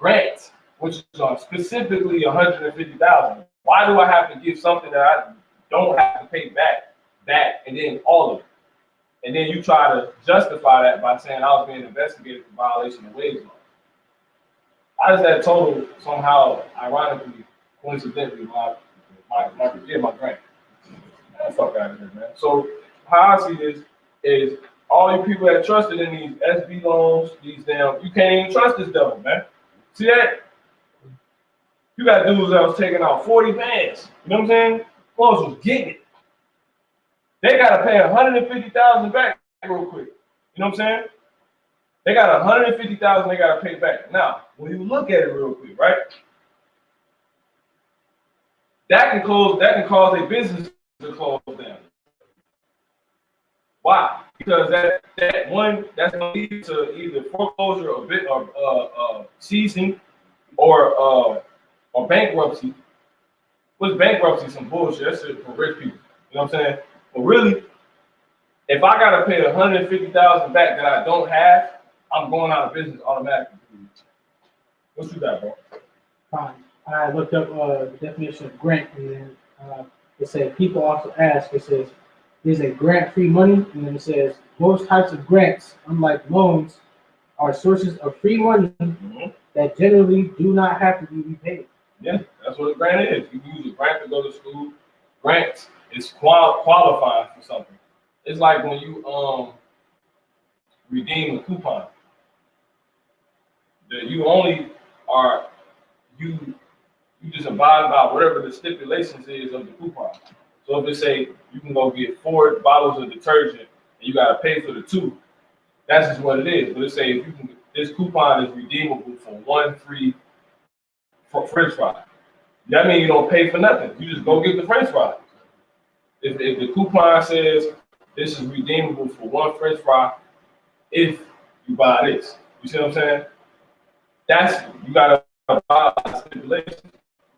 grant, which is on specifically 150,000? Why do I have to give something that I don't have to pay back, and then all of it? And then you try to justify that by saying I was being investigated for violation of wage law. How does that total somehow, ironically, coincidentally, my grant? Man, fuck out of here, man. So how I see this is all you people that trusted in these SB loans, you can't even trust this devil, man. See that? You got dudes that was taking out 40 bands. You know what I'm saying? Clothes was getting it. They gotta pay 150,000 back real quick. You know what I'm saying? They got 150,000 they gotta pay back. Now, when you look at it real quick, right? That can cause a business to close down. Why? because that one that's gonna lead to either foreclosure or bit or seizing or bankruptcy. What's bankruptcy? Some bullshit. That's shit for rich people. You know what I'm saying? But really, if I gotta pay $150,000 back that I don't have, I'm going out of business automatically. What you got, bro? Fine. I looked up the definition of grant, and then it said people also ask. It says, "Is a grant free money?" And then it says, "Most types of grants, unlike loans, are sources of free money Mm-hmm. that generally do not have to be repaid." Yeah, that's what a grant is. You can use a grant to go to school. Grants is qualifying for something. It's like when you redeem a coupon. That you only are you just abide by whatever the stipulations is of the coupon. So if they say you can go get 4 bottles of detergent and you gotta pay for the 2, that's just what it is. But it say if you can, this coupon is redeemable for 1 free French fry. That means you don't pay for nothing. You just go get the French fry. If the coupon says this is redeemable for 1 French fry, if you buy this, you see what I'm saying? That's you gotta buy stipulations.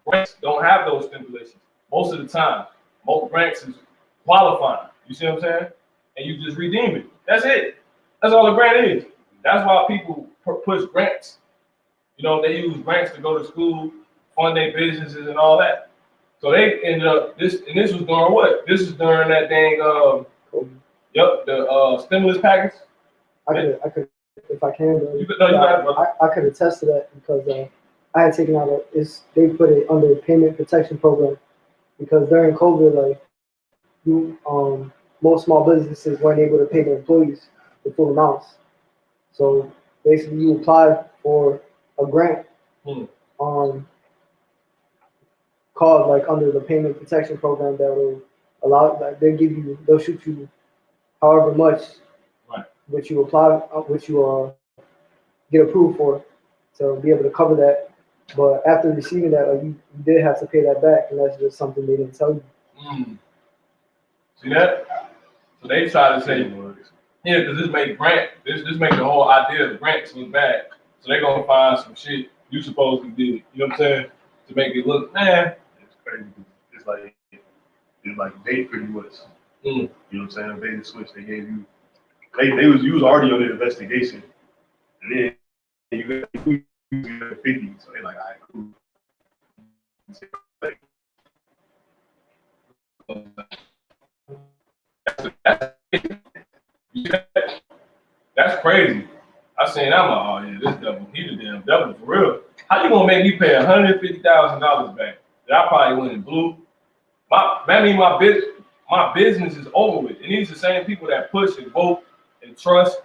Grants don't have those stipulations most of the time. Most grants is qualifying. You see what I'm saying? And you just redeem it. That's it. That's all a grant is. That's why people push grants. You know, they use grants to go to school, fund their businesses and all that. So they ended up this, and this was during what? This is during that dang the stimulus package. I could, if I can, You got it, brother. I could attest to that because I had taken out they put it under the payment protection program because during COVID, like most small businesses weren't able to pay their employees the full amounts. So basically, you apply for a grant, called like under the payment protection program that will allow like they'll shoot you however much, right, which you apply, which you get approved for to be able to cover that. But after receiving that, you did have to pay that back, and that's just something they didn't tell you. See that? So they try to say, yeah, because this make the whole idea of grants look bad. So they're gonna find some shit you supposedly did. You know what I'm saying? To make it look, man. It's crazy. It's like they pretty much. You know what I'm saying? They just switched. They gave you. You was already on the investigation, and then you got 50. So they like, all right, cool. That's crazy. I seen I'm like, oh yeah, this devil, he the damn devil for real. How you gonna make me pay $150,000 back? That I probably went and blew. My business is over with. And these are the same people that push and vote and trust.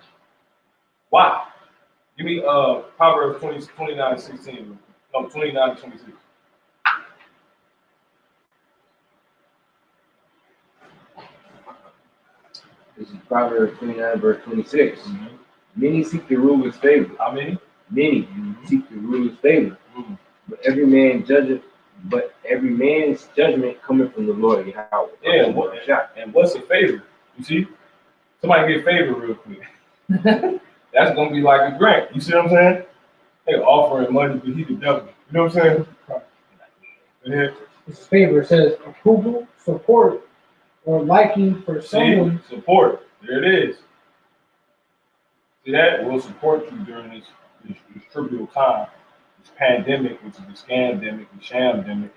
Why? Give me Proverbs 29:16. No, 29:26. This is Proverbs 29, verse 26. Many seek the ruler's favor. How many? Many seek the ruler's favor. But every man's judgment coming from the Lord Yahweh. Yeah, and what's a favor? You see? Somebody get favor real quick. That's gonna be like a grant. You see what I'm saying? They offering money, but he the devil. You know what I'm saying? Yeah. This favor says approval, support, or liking for someone. See? Support. There it is. See that? We'll support you during this trivial time, this pandemic, which is the scandemic, the shamdemic,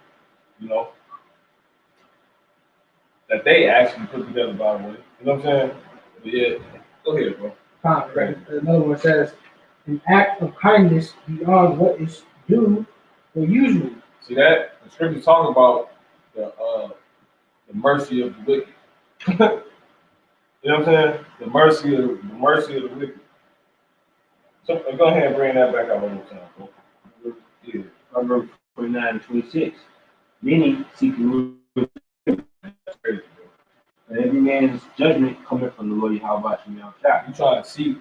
you know, that they actually put together, by the way. You know what I'm saying? But yeah, go ahead, bro. Right. Another one says an act of kindness beyond what is due or usual. See that? The scriptures talk about the mercy of the wicked. You know what I'm saying? The mercy of the wicked. So go ahead and bring that back out one more time, bro. Yeah. Proverbs 29:26. Many seek the ruler's favor. And every man's judgment coming from the Lord Yahweh. You trying to see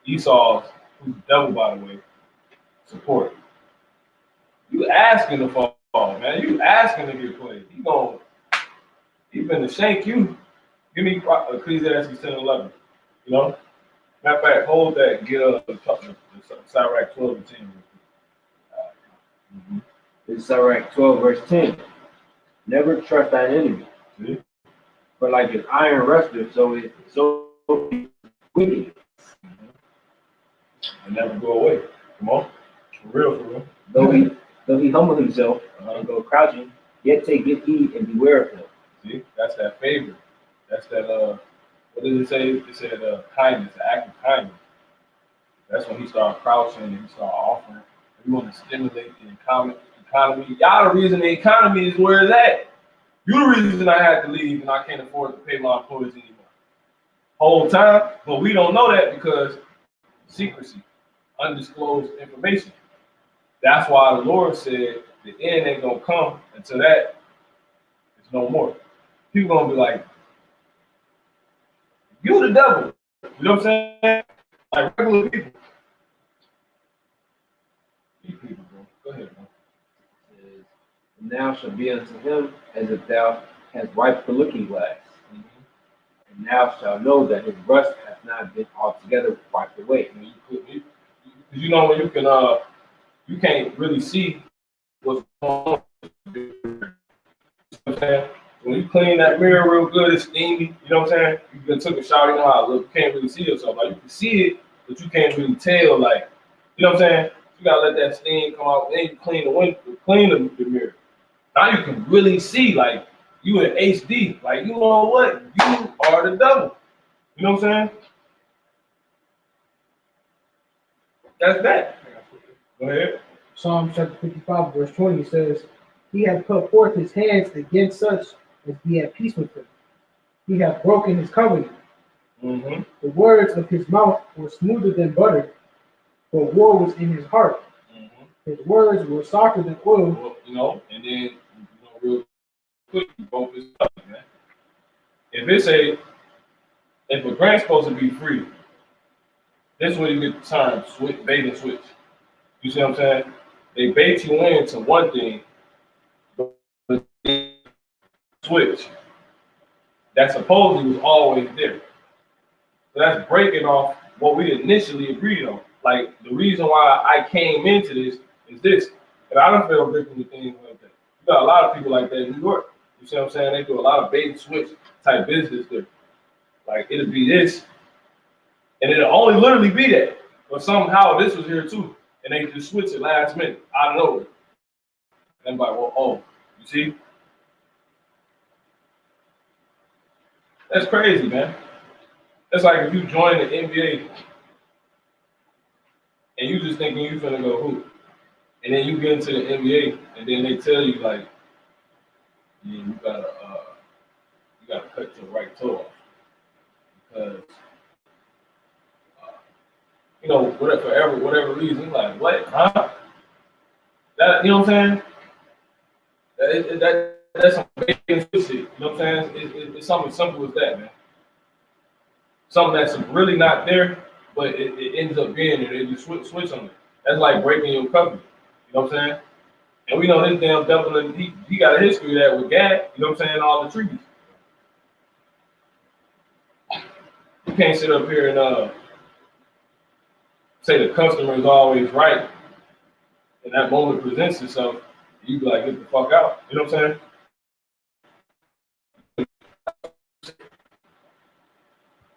Esau's, who's the devil, by the way, support. You asking to fall, man. You asking to get played. He finna shank you. Give me Ecclesiastes 10:11. You know? Matter of fact, hold that, get the Sirach 12 and 10 real quick. This is Sirach 12, verse 10. Never trust thine enemy. See? For like an iron wrestler, so wicked. And never go away. Come on. For real, for real. Though he humble himself and go crouching, yet take good heed and beware of him. See? That's that favor. That's that, what did it say? It said kindness, the act of kindness. That's when he started crouching and he started offering. We want to stimulate the economy. Y'all the reason the economy is where it's at. You the reason I had to leave and I can't afford to pay my employees anymore. Whole time, but we don't know that because secrecy, undisclosed information. That's why the Lord said the end ain't gonna come until that is no more. People gonna be like, you the devil. You know what I'm saying? Like regular people. These people, bro. Go ahead, bro. And thou shalt be unto him as if thou hast wiped the looking glass. And thou shalt know that his rust hath not been altogether wiped away. You know when you can't really see what's going on. You know what I'm saying? When you clean that mirror real good, it's steamy. You know what I'm saying? You just took a shower, you know how it looks. You can't really see yourself. Like you can see it, but you can't really tell. Like you know what I'm saying? You gotta let that steam come out. Then you clean the mirror. Now you can really see. Like you in HD. Like you know what? You are the devil. You know what I'm saying? That's that. Go ahead. Psalm chapter 55, verse 20 says, He hath put forth his hands against such as be at peace with him. He hath broken his covenant. Mm-hmm. The words of his mouth were smoother than butter, but war was in his heart. Mm-hmm. His words were softer than oil. Well, you know, and then real quick, you both this stuff, man. If a grant's supposed to be free, this is where you get the term bait and switch. You see what I'm saying? They bait you into one thing, but they switch that supposedly was always there. So that's breaking off what we initially agreed on. Like the reason why I came into this is this, and I don't feel victim to things like that. You got a lot of people like that in New York. You see what I'm saying? They do a lot of bait and switch type business there. Like it'll be this, and it'll only literally be that. But somehow this was here too, and they just switch it last minute out of nowhere. And I'm like, well, oh, you see? That's crazy, man. That's like if you join the NBA and you just thinking you finna go hoop, and then you get into the NBA, and then they tell you like, yeah, you gotta cut your right toe off because you know whatever reason, like what, huh? That you know what I'm saying? That's some basic shit. You know what I'm saying? It's something simple as that, man. Something that's really not there, but it ends up being there. They just switch on it. That's like breaking your covenant. You know what I'm saying? And we know this damn devil, he got a history of that with Gad. You know what I'm saying? All the trees. You can't sit up here and say the customer is always right. And that moment presents itself, you be like, get the fuck out. You know what I'm saying?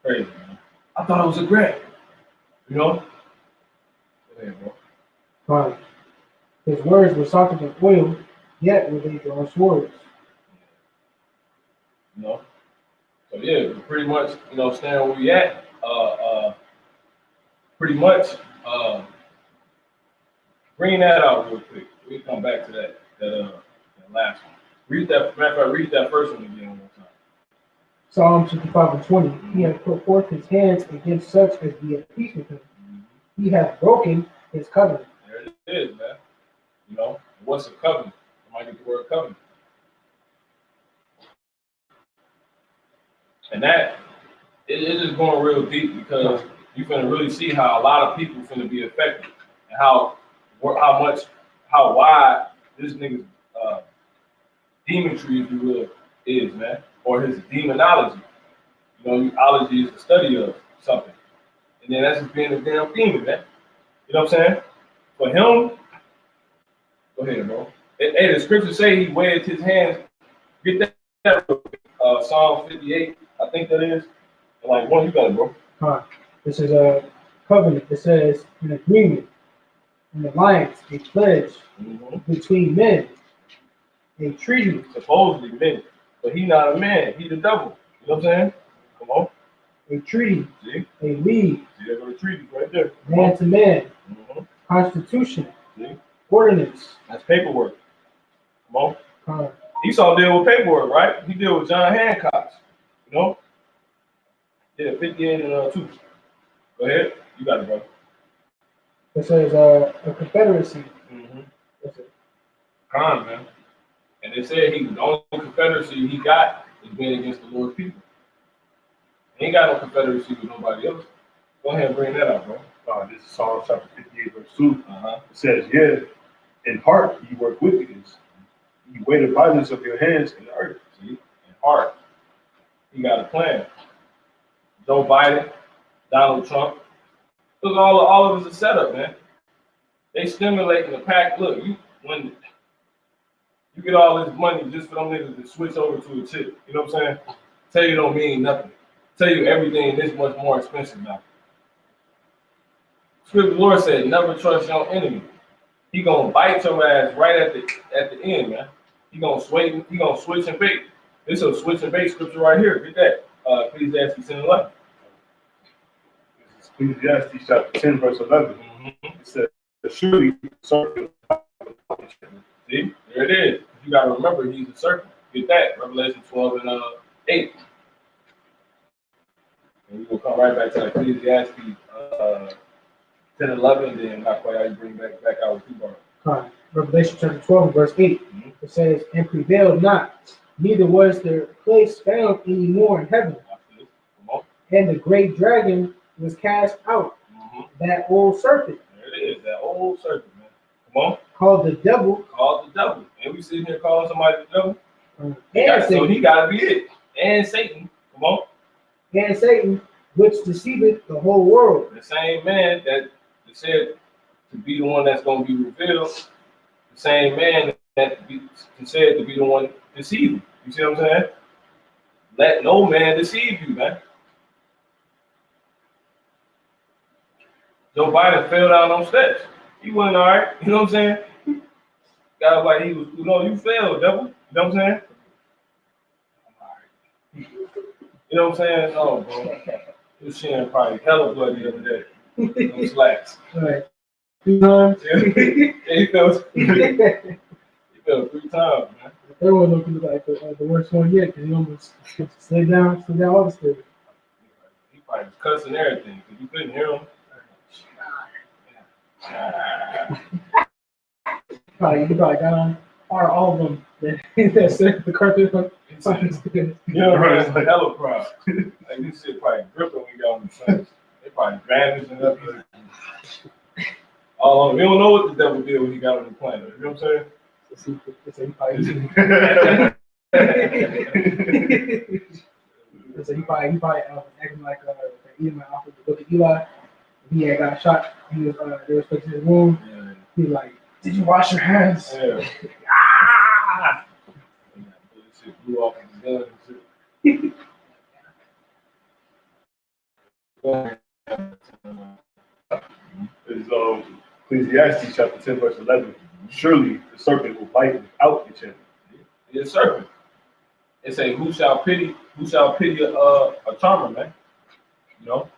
Crazy, man. I thought it was a grant. You know? Go ahead, bro. Right. His words were softer than oil, yet were they drawn swords. You know? So yeah, pretty much, you know, staying where we at, pretty much bring that out real quick. We come back to that last one. Read that first one again one more time. Psalm 55 and 20. He hath put forth his hands against such as be at peace with him. He hath broken his covenant. There it is, man. You know, what's a covenant? Somebody get the word covenant. And that it is going real deep because you're gonna really see how a lot of people finna be affected and how wide this nigga's demonry, if you will, is, man, or his demonology. You know, ology is the study of something. And then that's just being a damn demon, man. You know what I'm saying? For him, go ahead, bro. Hey, the scriptures say he waved his hands. Get that Psalm 58, I think that is. Like, one, you got it, bro. This is a covenant. It says an agreement, an alliance, a pledge between men, a treaty. Supposedly men, but he not a man. He the devil. You know what I'm saying? Come on. A treaty, See? a league, See, there go the treaty right there. man to man, Mhm. constitution, See? ordinance. That's paperwork. Come on. Uh, Esau deal with paperwork, right? He deal with John Hancock. You know? Yeah, 58 and 2. Go ahead. You got it, bro. it says a confederacy. Mm-hmm. That's it. Con, man. And they said the only confederacy he got is being against the Lord's people. He ain't got no confederacy with nobody else. Go ahead and bring that up, bro. This is Psalm chapter 58, verse 2. Uh-huh. It says, yeah, in heart you work wickedness. You weigh the violence of your hands in the earth. See? In heart. He got a plan. Joe Biden, Donald Trump. Look, all of us a setup, man. They stimulating the pack. Look, when you get all this money just for them niggas to switch over to a chip. You know what I'm saying? Tell you don't mean nothing. Tell you everything this much more expensive now. Scripture Lord said, never trust your enemy. He gonna bite your ass right at the end, man. He gonna switch and bait. This is a switch and bait scripture right here. Get that. Ecclesiastes 10:11. This is Ecclesiastes chapter 10, verse 11. It says, surely the serpent. See, there it is. You gotta remember he's a serpent. Get that. Revelation 12 and 8. And we will come right back to Ecclesiastes 10:11. Then not quite how you bring back out with 2 bars. Revelation chapter 12, verse 8. It says, and prevailed not, neither was their place found any more in heaven. Watch this. Come on. And the great dragon was cast out, that old serpent. There it is. That old serpent, man. Come on. Called the devil. Called the devil. And we sitting here calling somebody the devil. And So Satan. he gotta be it. And Satan. Come on. And Satan, which deceiveth the whole world. The same man that said to be the one that's gonna be revealed. The same man that said to be the one deceiving. You see what I'm saying? Let no man deceive you, man. Joe Biden fell down on steps. He wasn't all right. You know what I'm saying? Guy like he was, you failed, devil. You know what I'm saying? You know what I'm saying? Oh, bro. He was sharing probably hella blood the other day. Those slacks. All right. 2 times. Yeah, he fell 3 times, man. Everyone looking like the worst one yet because he almost slid down all the stairs. He probably was cussing everything because you couldn't hear him. He probably got on all of them that said the carpet. You know, it's like hella proud. Like this shit probably gripping when you got on the fence. They probably bandaging up. All on. We don't know what the devil did when he got on the planet. You know what I'm saying? He probably acting like Eli off of the book of Eli. He had got shot. He was they were fixing his wound. Yeah. He was like, "Did you wash your hands?" Yeah. Ah! And that shit blew off his gun and shit. It's Ecclesiastes chapter 10, verse 11. Surely the serpent will bite without enchantment. It's a serpent. It say, who shall pity a charmer, man? You know?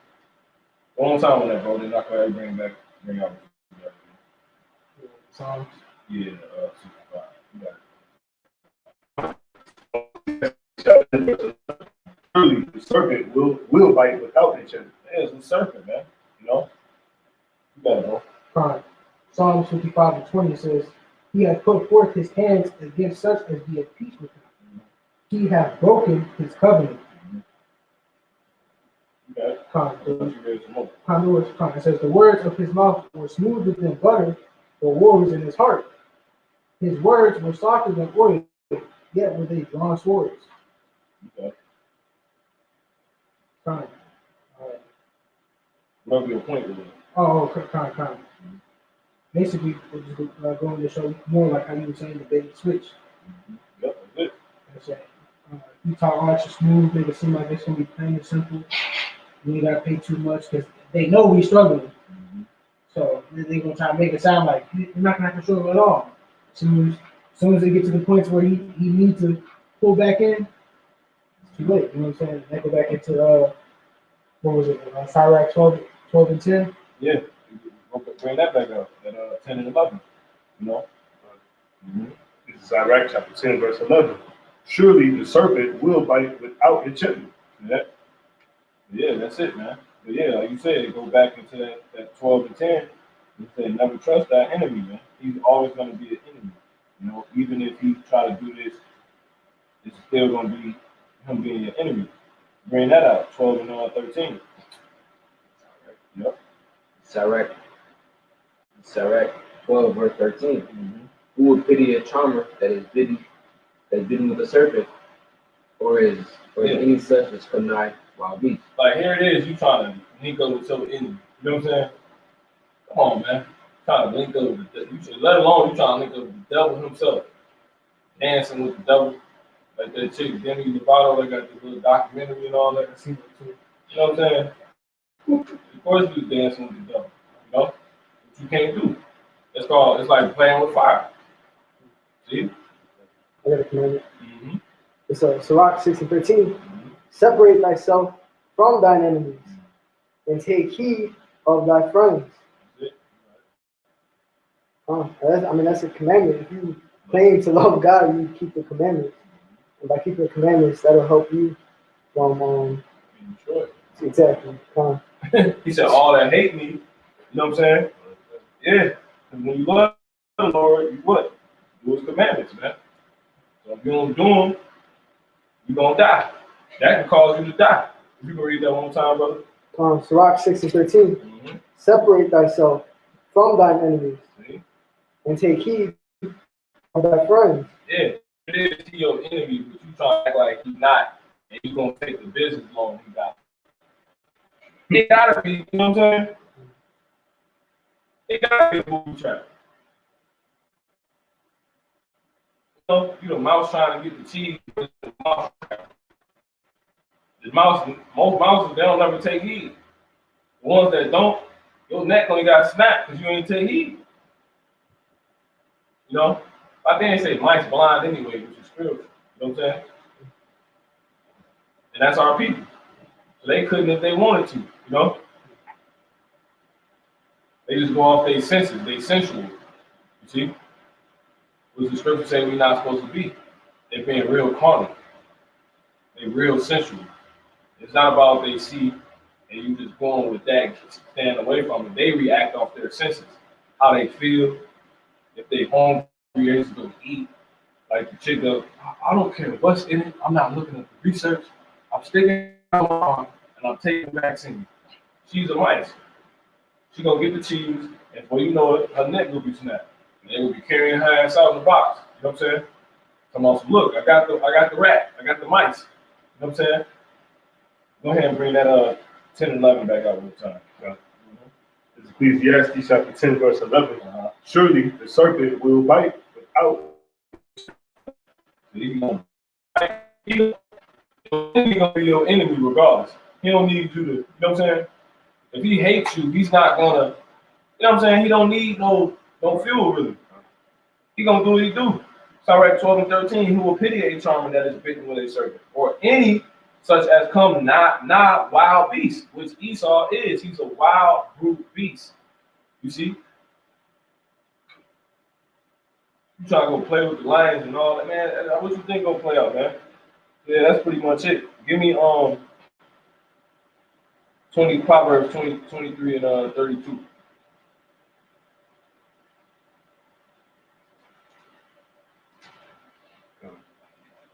One more time on that, bro. Then I can bring out. Psalms. Yeah, 65. You got it. Surely the serpent will bite without enchantment. Yeah, it's a serpent, man. You know? You got it, bro. Fine. Psalms 55 and 20 says, He hath put forth his hands against such as be at peace with him. He hath broken his covenant. Okay. It says, the words of his mouth were smoother than butter, the words in his heart. His words were softer than oil, yet were they drawn swords. Okay. Fine. Whatever your point was. Oh, kind. Basically, we're just going to show more like how you were saying the bait and switch. Yep, that's it. That's it. You talk Archer smooth, make it seem like it's gonna be plain and simple. You ain't gotta pay too much because they know we struggling. So they're gonna try to make it sound like you're not gonna have to struggle at all. As soon as they get to the points where he needs to pull back in, it's too late. You know what I'm saying? They go back into what was it? Cyrac 12 and 10. Yeah, bring that back up at 10 and 11. You know. This is Iraq chapter 10, verse 11. Surely the serpent will bite without enchantment. Yeah, that's it, man. But yeah, like you said, go back into that 12 and 10. You said never trust that enemy, man. He's always going to be an enemy. You know, even if he try to do this, it's still going to be him being your enemy. Bring that out, 12 and 13. Yep. Sirach 12, verse 13. Who would pity a charmer that is bitten with a serpent, or is any such as come nigh wild beast? Like here it is, you trying to link up with your enemy. You know what I'm saying? Come on, man. Trying to link up with the devil. Let alone you trying to link up with the devil himself. Dancing with the devil. Like that chick, Demi Lovato, they got the little documentary and all that. You know what I'm saying? Of course you dancing with the devil. You know? But you can't do. It's like playing with fire. See? I got a commandment. It's Sirach 6 and 13. Separate thyself from thine enemies and take heed of thy friends. That's a commandment. If you claim to love God, you keep the commandments. And by keeping the commandments, that'll help you from exactly. He said, all that hate me, you know what I'm saying? Yeah. And when you love the Lord, you what? Do his commandments, man. So if you don't do them, you're going to die. That can cause you to die. If you can read that one time, brother. Sirach 6 and 13. Separate thyself from thine enemies and take heed of thy friends. Yeah, it is to your enemy, but you trying to act like he's not, and you're going to take the business loan he got. It got to be, you know what I'm saying? It got to be a booby trap. You the mouse trying to get the cheese. Most mouses, they don't ever take heed. The ones that don't, your neck only got snapped because you ain't take heed. You know? I think they say mice blind anyway, which is spiritual. You know what I'm saying? And that's our people. So they couldn't if they wanted to, you know? They just go off their senses, they sensual. You see? Which the scripture say we're not supposed to be. They're being real carnal. They're real sensual. It's not about they see and you just going with that, stand away from it. They react off their senses, how they feel. If they hungry, they just go eat. Like the chick of, I don't care what's in it. I'm not looking at the research. I'm sticking my arm and I'm taking the vaccine. She's a mice. She gonna get the cheese, and before you know it, her neck will be snapped. And they will be carrying her ass out in the box. You know what I'm saying? Come on, look, I got the rat, I got the mice. You know what I'm saying? Go ahead and bring that 10 and 11 back out one time. It's Ecclesiastes chapter 10, verse 11. Surely the serpent will bite without. He's gonna be your enemy regardless. He don't need you to, you know what I'm saying? If he hates you, he's not gonna, you know what I'm saying? He don't need no fuel really. He gonna do what he do. Sirach 12 and 13, who will pity a charmer that is bitten with a serpent, or any such as come not wild beast, which Esau is. He's a wild brute beast. You see? You try to go play with the lions and all that, man. What you think gonna play out, man? Yeah, that's pretty much it. Give me Proverbs 23 and 32.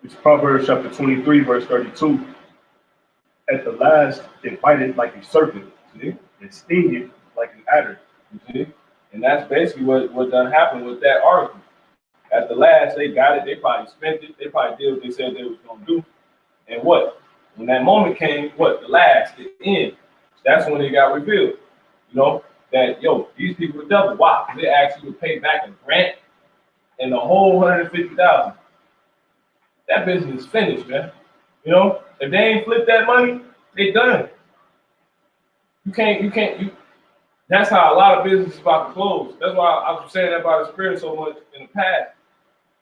It's Proverbs chapter 23, verse 32. At the last, it biteth like a serpent, and stingeth like an adder. You see? And that's basically what done happened with that article. At the last, they got it. They probably spent it. They probably did what they said they was going to do. And what? When that moment came, the last, the end, that's when it got revealed. You know, that, yo, these people are devil. Why? Because they actually would pay back a grant and the whole 150,000. That business is finished, man. You know, if they ain't flipped that money, they done. That's how a lot of business is about to close. That's why I was saying that about the spirit so much in the past.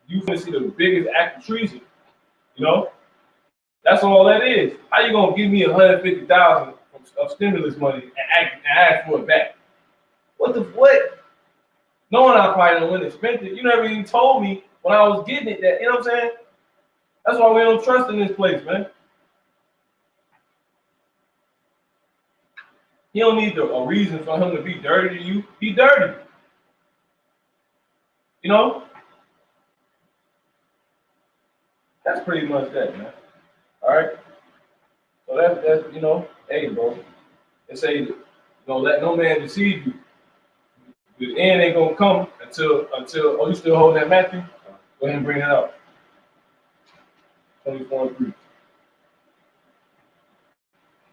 You finna see the biggest act of treason. You know? That's all that is. How you gonna give me 150,000 of stimulus money and ask for it back? What? Knowing I probably don't win and spent it, you never even told me when I was getting it that, you know what I'm saying? That's why we don't trust in this place, man. He don't need a reason for him to be dirty to you. He dirty. You know? That's pretty much that, man. All right? So that's you know, hey, bro. They say, you know, let no man deceive you. The end ain't gonna come until oh, you still holding that Matthew? Go ahead and bring it up. 24:3.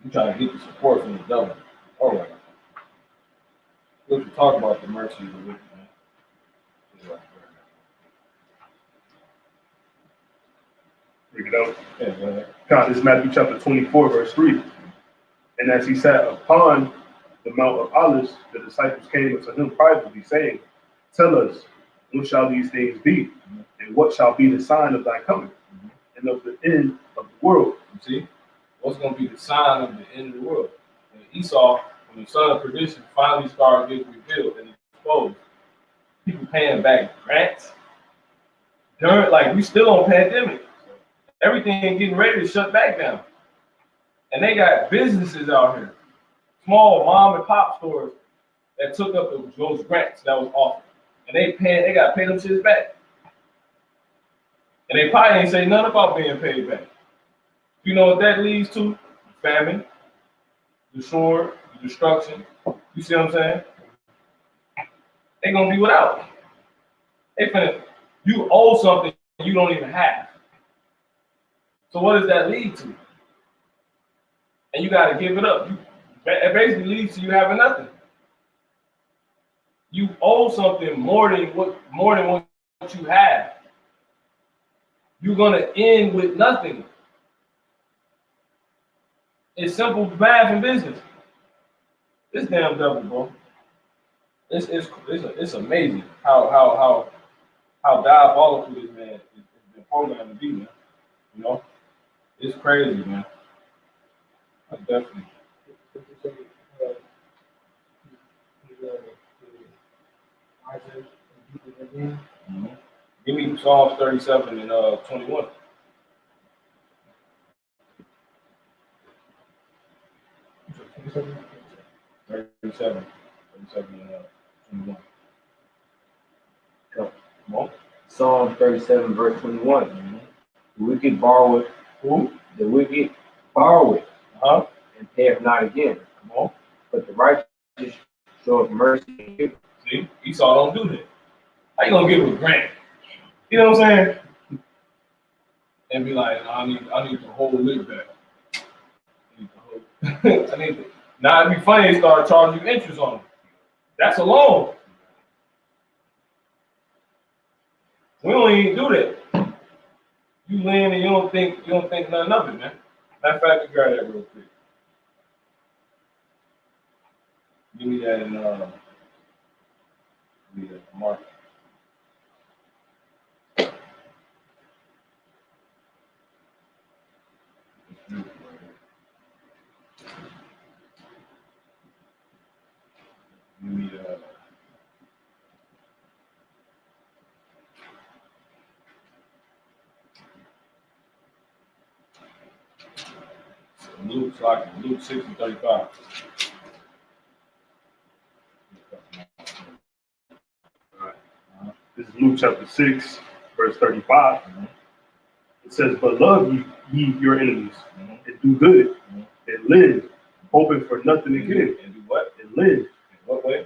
You trying to get the support from the devil. All right. Let's talk about the mercy of the wicked, man. Bring it up. Yeah, go ahead. God, this is Matthew chapter 24, verse 3. And as he sat upon the Mount of Olives, the disciples came unto him privately, saying, Tell us, when shall these things be? And what shall be the sign of thy coming? And of the end of the world? You see? What's going to be the sign of the end of the world? And Esau, when the son of perdition finally started getting revealed and exposed, people paying back grants. During, like, we still on pandemic. Everything getting ready to shut back down. And they got businesses out here, small mom and pop stores that took up those grants that was offered. And they got to pay them shits back. And they probably ain't say nothing about being paid back. You know what that leads to? Famine, the sword, the destruction. You see what I'm saying? They're gonna be without. You owe something you don't even have. So what does that lead to? And you gotta give it up. It basically leads to you having nothing. You owe something more than what you have. You're gonna end with nothing. It's simple math and business. This damn devil, bro. It's amazing how diabolical this man is been programmed to be, man. You know, it's crazy, man. Definitely. Mm-hmm. Give me Psalms 37 and 21. 37 and 21. Come on. Psalm 37, verse 21. Mm-hmm. The wicked borroweth, Who? the wicked borroweth, Huh? and payeth not again. Come on. But the righteous showeth mercy and give. See, Esau don't do that. How you gonna give a grant? You know what I'm saying? And be like, I need the whole lick back. I need to. Now it'd be funny they start charging you interest on it. That's a loan. We don't even do that. You lend and you don't think nothing of it, man. Matter of fact, you grab that real quick. Give me that in Mark. Give me Luke 6 and 35. This is Luke chapter 6, verse 35. Mm-hmm. It says, But love ye your enemies, Mm-hmm. and do good, Mm-hmm. and live, hoping for nothing again. And do what? And live, In what way?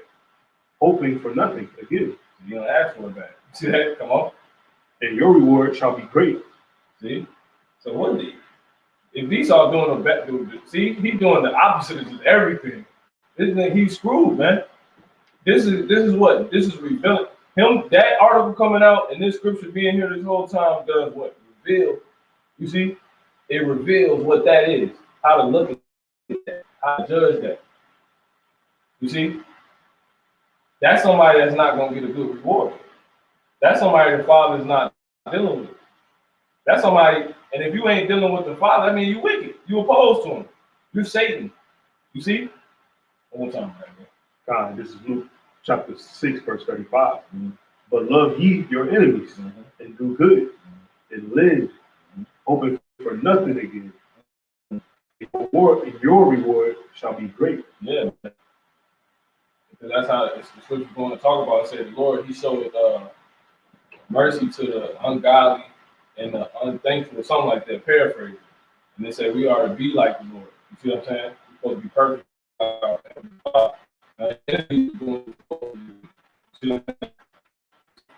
hoping for nothing again. You don't ask for it back. See that? Come on. And your reward shall be great. See? So if Esau doing see, he's doing the opposite of just everything. This nigga, he's screwed, man. This is revealing him. That article coming out and this scripture being here this whole time does what? Reveal. You see, it reveals what that is, how to look at that, how to judge that. You see, that's somebody that's not gonna get a good reward. That's somebody the Father's not dealing with. That's somebody, and if you ain't dealing with the Father, I mean you wicked. You opposed to him. You Satan. You see? One more time, right there. God, this is Luke chapter 6, verse 35. But love ye your enemies and do good and live, hoping for nothing again. Your reward shall be great. Yeah. Because that's how it's the scripture going to talk about. It said, the Lord, he showed mercy to the ungodly and the unthankful, something like that, paraphrase. And they said, we are to be like the Lord. You see what I'm saying? We're supposed to be perfect.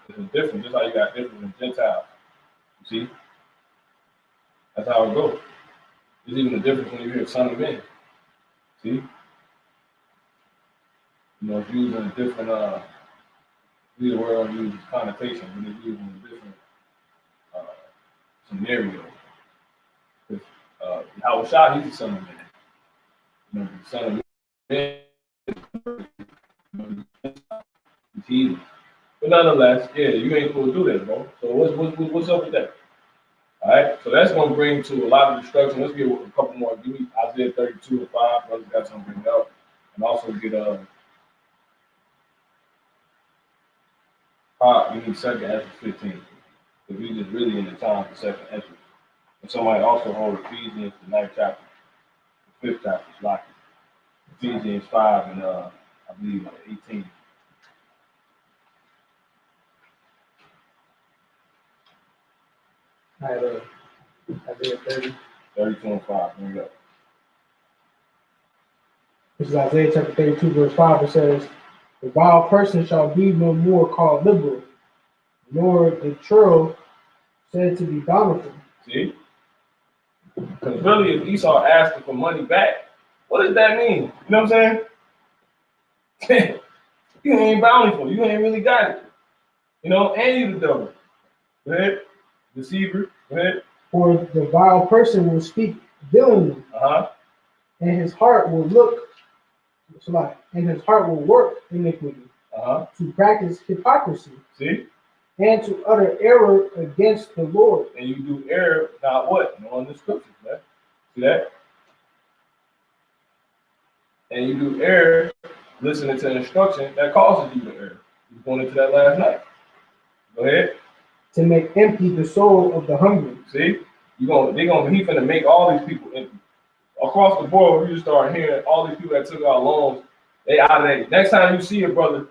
It's different, just how you got different than Gentiles. You see? That's how it goes. There's even a difference when you hear son of man. See? You know, it's using a different, either word uses connotation, but it's using a different scenario. Howard Shah, he's the son of man. You know, the son of man, he's heathen. But nonetheless, yeah, you ain't supposed to do that, bro. So what's up with that? All right, so that's going to bring to a lot of destruction. Let's get a couple more. Give me Isaiah 32 and 5. Brothers got something to bring up. And also get we need 2nd Ezra 15. Because we just really in the time for 2nd Ezra. And somebody also hold Ephesians, the 9th chapter, the 5th chapter, is like Ephesians 5 and I believe 18. I have Isaiah 30. 32 and 5. Bring it up. This is Isaiah chapter 32, verse 5. It says, the vile person shall be no more called liberal, nor the churl said to be bountiful. See? Because really, if Esau asking for money back, what does that mean? You know what I'm saying? You ain't bountiful. You ain't really got it. You know, and you the devil. Go ahead. Deceiver. Go ahead. For the vile person will speak villainy, and his heart will work iniquity, to practice hypocrisy, See? and to utter error against the Lord. And you do error, not what? Knowing the scriptures, man. See that? And you do error, listening to instruction that causes you to err. You going into that last night. Go ahead. To make empty the soul of the hungry. See? He's gonna make all these people empty. Across the board, we just start hearing all these people that took out loans, they out of there. Next time you see a brother,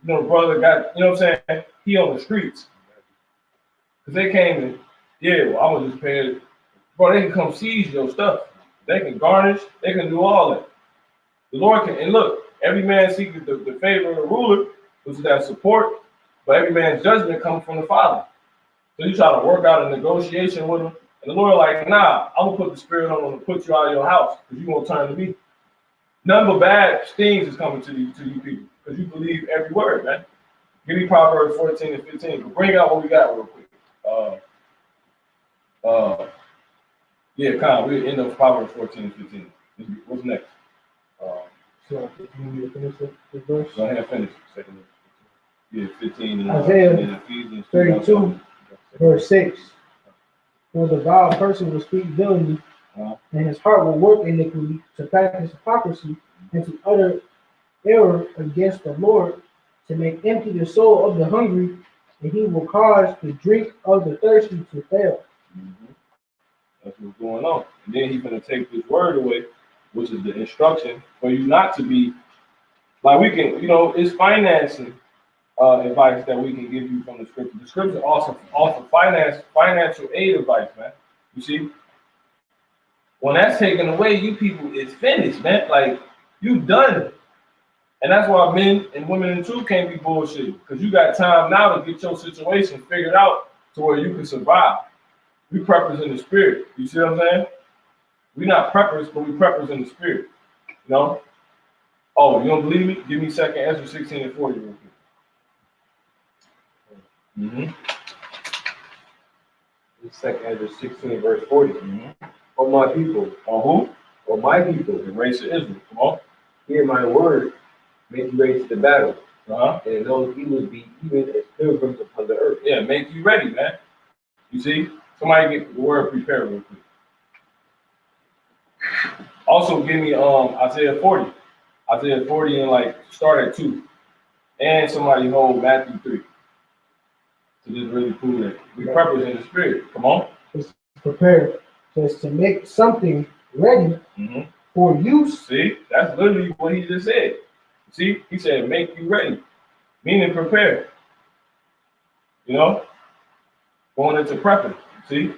you know, the brother got, you know what I'm saying? He on the streets. Because they came and, yeah, well, I was just paying. Bro, they can come seize your stuff. They can garnish, they can do all that. The Lord can, and look, every man seeks the favor of the ruler, which is that support, but every man's judgment comes from the Father. So you try to work out a negotiation with him, and the Lord like, nah, I'm gonna put the spirit on him to put you out of your house, because you're gonna turn to me. None but bad things is coming to you people, because you believe every word, man. Give me Proverbs 14 and 15. But bring out what we got real quick. Kyle, we're in the Proverbs 14 and 15. What's next? So, you want me to finish the verse? Go ahead and finish. Second. Yeah, 15 and Isaiah and Ephesians 32, verse 6. For the vile person will speak villainy, and his heart will work iniquity, to practice hypocrisy, and to utter error against the Lord, to make empty the soul of the hungry, and he will cause the drink of the thirsty to fail. That's what's going on. And then he's going to take this word away, which is the instruction for you not to be, like we can, you know, it's financing advice that we can give you from the scripture. The scripture also offer financial aid advice, man. You see? When that's taken away, you people, it's finished, man. Like, you done. And that's why men and women in truth can't be bullshit. Because you got time now to get your situation figured out to where you can survive. We preppers in the spirit. You see what I'm saying? We're not preppers, but we preppers in the spirit. You know? Oh, you don't believe me? Give me 2nd Ezra 16:40 real quick. Mm-hmm. Second Ezra 16, verse 40. Mm-hmm. O my people, On O my who? people, The race of Israel. Come on. hear my word, make you ready to the battle, Uh-huh. and those evils be even as pilgrims upon the earth. Yeah, make you ready, man. You see? Somebody get the word prepared real quick. Also give me Isaiah 40. Isaiah 40 and like start at 2. And somebody hold Matthew 3. To just really prove that we purpose in the spirit. Come on. Prepare just to make something ready Mm-hmm. for use. See, that's literally what he just said. See, he said, make you ready, meaning prepare. You know, going into prepping. See,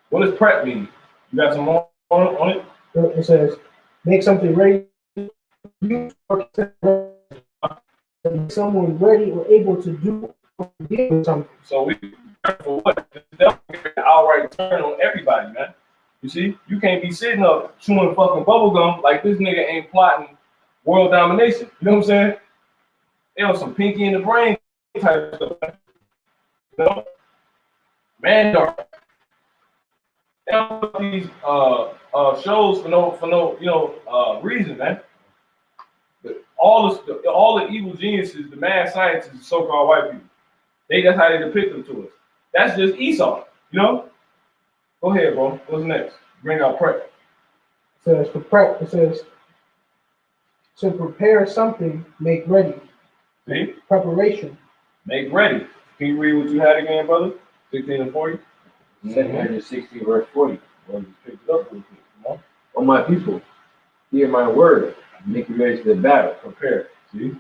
what does prep mean? You got some more on it? It says, make something ready for use or to make someone ready or able to do or deal with something. So we prep for what? The devil get an outright turn on everybody, man. You see, you can't be sitting up chewing fucking bubble gum like this nigga ain't plotting world domination. You know what I'm saying? They on some pinky in the brain type of stuff. You know? Man, they don't put these shows for no reason, man. But all the evil geniuses, the mad scientists, the so-called white people, that's how they depict them to us. That's just Esau, you know? Go ahead, bro. What's next? Bring out prep. It says for prep, it says to prepare something, make ready. See? Preparation. Make ready. Can you read what you had again, brother? 16 and 40? Second Ezra 16, verse 40. Well, just pick it up real quick. Come on. O my people, hear my word, make you ready to the battle, Prepare. See?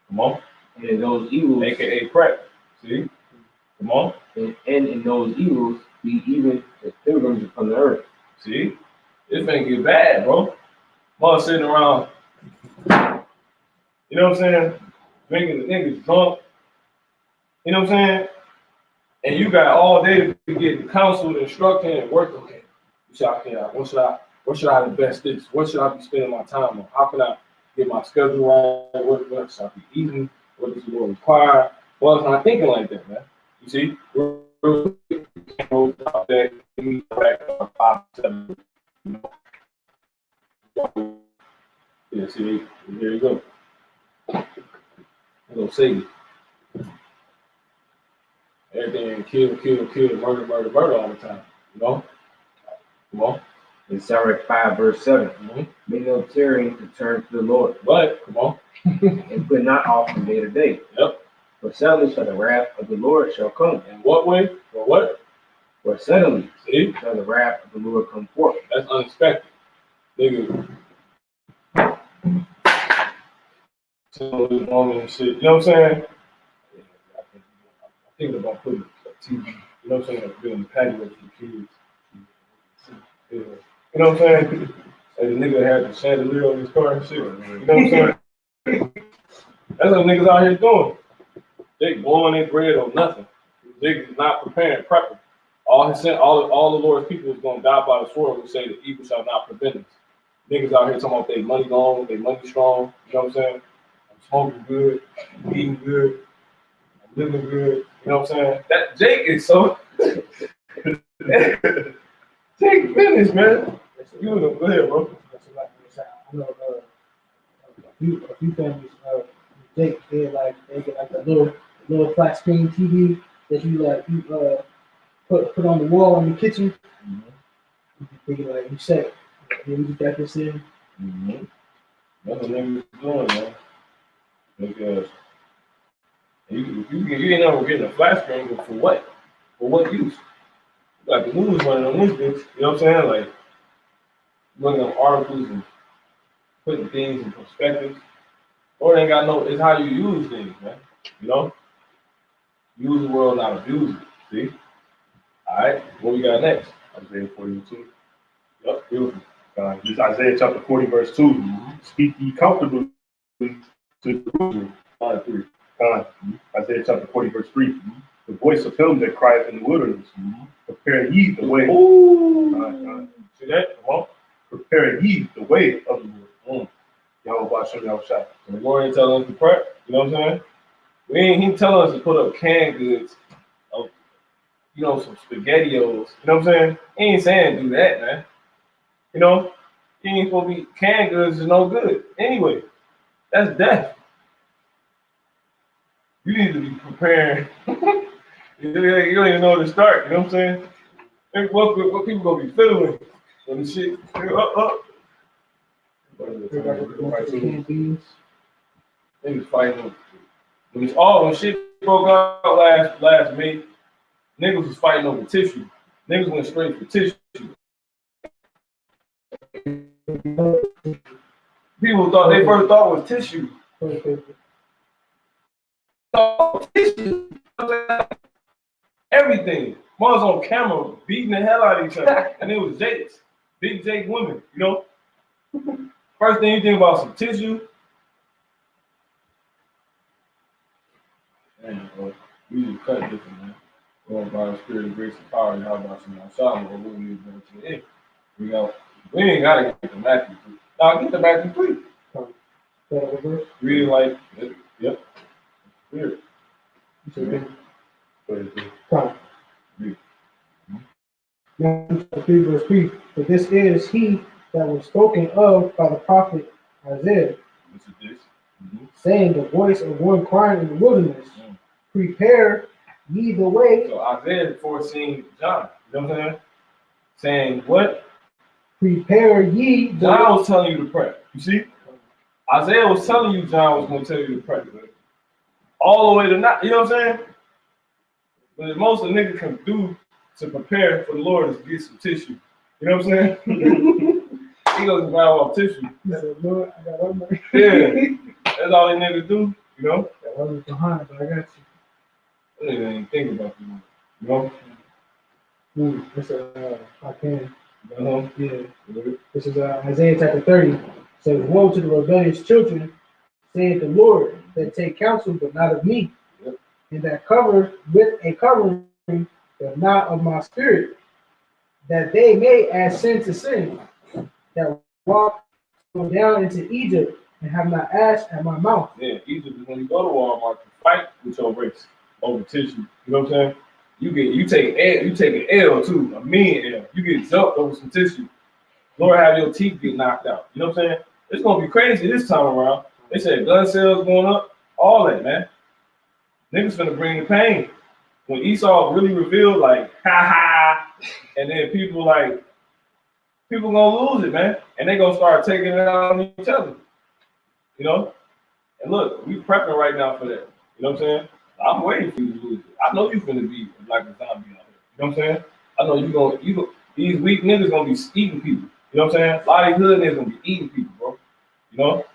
Come on. and in those evils, AKA prep. See? Come on. and in those evils be even as pilgrims upon the earth. See? It's gonna get bad, bro. Mother sitting around, you know what I'm saying? Drinking the niggas drunk. You know what I'm saying? And you got all day to be getting counseled, instructed, and work. Okay, what should I invest this? What should I be spending my time on? How can I get my schedule right? What should I be eating? What does the Lord require? Well, it's not thinking like that, man. You see? Yeah, see, here you go. Little Satan. Everything kill, murder all the time. You know? Come on. In Sirach 5, verse 7. Mm-hmm. Make no tarrying to turn to the Lord, But, come on. and put not off from day to day. Yep. For suddenly shall the wrath of the Lord shall come. In what way? For what? For suddenly See? shall the wrath of the Lord come forth. That's unexpected. Nigga. Tell this woman and shit. You know what I'm saying? Yeah, I think about putting a TV, you know what I'm saying? Like building patios for kids. Yeah. You know what I'm saying? Like the nigga had the chandelier on his car and shit. You know what I'm saying? That's what niggas out here doing. They blowing their bread on nothing. Niggas not preparing, prepping. All the Lord's people is gonna die by the sword and say the evil shall not prevent us. Niggas out here talking about they money long, they money strong. You know what I'm saying? I'm smoking good, I'm eating good, I'm living good. You know what I'm saying? That Jake is so. Jake finished, man. You know, go ahead, bro. I know a few families, they get like a little flat screen TV that you put on the wall in the kitchen. You like you said, we just got this in. Mm-hmm. That's what niggas doing, man. Because you ain't never getting a flat screen, but for what? For what use? Like the news running on this bitch, you know what I'm saying? Like looking at articles and putting things in perspective. Or ain't got no, it's how you use things, man. You know? Use the world, not abuse it. See? Alright, what we got next? Isaiah 42. Yep, beautiful. This is Isaiah chapter 40, verse 2. Mm-hmm. Speak ye comfortably to Jerusalem. 3. Isaiah chapter 40, verse 3. The voice of him that crieth in the wilderness. Prepare ye the way. Ooh. See that? Come on. Prepare ye the way of the Lord. Yahweh Hashem Yahushua. The Lord ain't telling us to prep. You know what I'm saying? He ain't telling us to put up canned goods of, some SpaghettiOs. You know what I'm saying? He ain't saying do that, man. You know, he ain't supposed to be canned goods is no good. Anyway, that's death. You need to be preparing. You don't even know where to start. You know what I'm saying? Think what people gonna be feeling when the shit Canned beans. Niggas fighting. When shit broke out last May, niggas was fighting over tissue. Niggas went straight for tissue. People thought they first thought was tissue. Everything. Mom was on camera beating the hell out of each other. And it was Jake's. Big Jake women, you know? First thing you think about some tissue. Man, bro, we need to cut different, man. Lord, by the spirit of grace and power, and how about some outside, Lord, we need to go to the end. We ain't gotta get the Matthew 3. Nah, get the Matthew 3. Read like, yep. Spirit. Matthew 3, verse 3. But this is he that was spoken of by the prophet Isaiah, What's this? saying, the voice of one crying in the wilderness, prepare ye the way. So Isaiah foreseen John. You know what I'm saying? Saying what? Prepare ye the way. John was telling you to pray. You see? Isaiah was telling you John was going to tell you to pray. All the way to not. You know what I'm saying? But the most a nigga can do to prepare for the Lord is get some tissue. You know what I'm saying? He goes to grab off tissue. He said, Lord, I got one more. Yeah. That's all they niggas do. You know? Got one behind, but I got you. They didn't even think about you. You know? This I can. Uh-huh. Yeah. This is Isaiah chapter 30. It says, woe to the rebellious children, saith the Lord, that take counsel, but not of me, and that cover with a covering, but not of my spirit, that they may add sin to sin, that walk go down into Egypt and have not asked at my mouth. Yeah, Egypt is when you go to Walmart to fight with your race over tissue. You know what I'm saying? You take an L too, a mean L. You get jumped over some tissue. Lord have your teeth get knocked out. You know what I'm saying? It's gonna be crazy this time around. They said gun sales going up, all that, man. Niggas finna bring the pain. When Esau really revealed, like, ha ha, and then people gonna lose it, man. And they gonna start taking it out on each other. You know? And look, we prepping right now for that. You know what I'm saying? I'm waiting for you to lose it. I know you finna be like a zombie out here. You know what I'm saying? I know these weak niggas gonna be eating people. You know what I'm saying? A lot of these hood niggas gonna be eating people, bro. You know?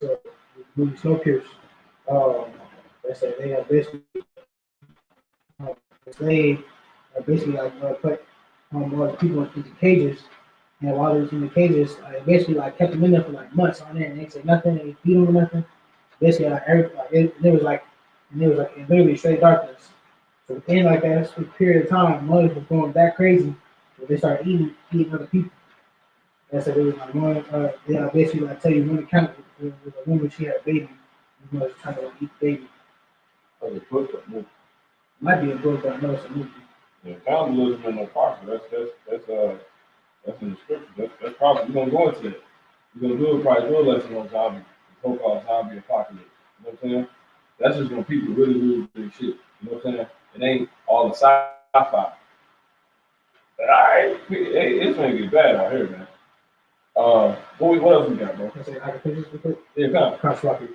So, movie Snowpiercer. They said they have basically they are basically like put all the people into cages, and while they was in the cages, basically like kept them in there for like months on end, and they said nothing, they feed them nothing. Basically, it was like literally straight darkness. So within like that period of time, mothers was going that crazy, so they started eating other people. And so they was like one, they basically like tell you one account with a woman, she had a baby, and was trying to eat the baby. Might be a book, but I know it's a movie. Yeah, cannibalism in no parcel. That's in the scripture. That's probably we're gonna go into that. We're gonna probably do a lesson on zombie, so-called zombie apocalypse. You know what I'm saying? That's just when people really lose their shit. You know what I'm saying? It ain't all the sci-fi. All right, it's gonna get bad out here, man. What else we got, bro? I can finish this real quick. Yeah, come. Cross rocket.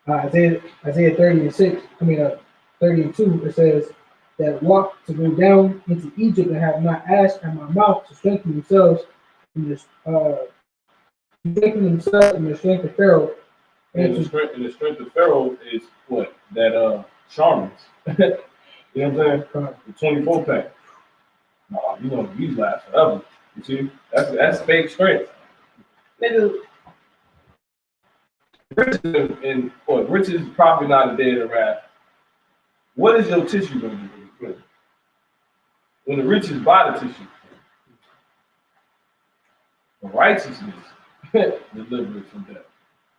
Isaiah 30:6, 30:2, it says that walk to go down into Egypt and have not asked at my mouth to strengthen themselves in the strength of Pharaoh. And the strength of Pharaoh is what? That Charmans. You know what I'm saying? The 24 pack. No, you know these last forever. You see? That's fake strength. Nigga, riches is probably not a dead or wrath. What is your tissue gonna do when the riches buy the tissue? The righteousness. Deliverance from death.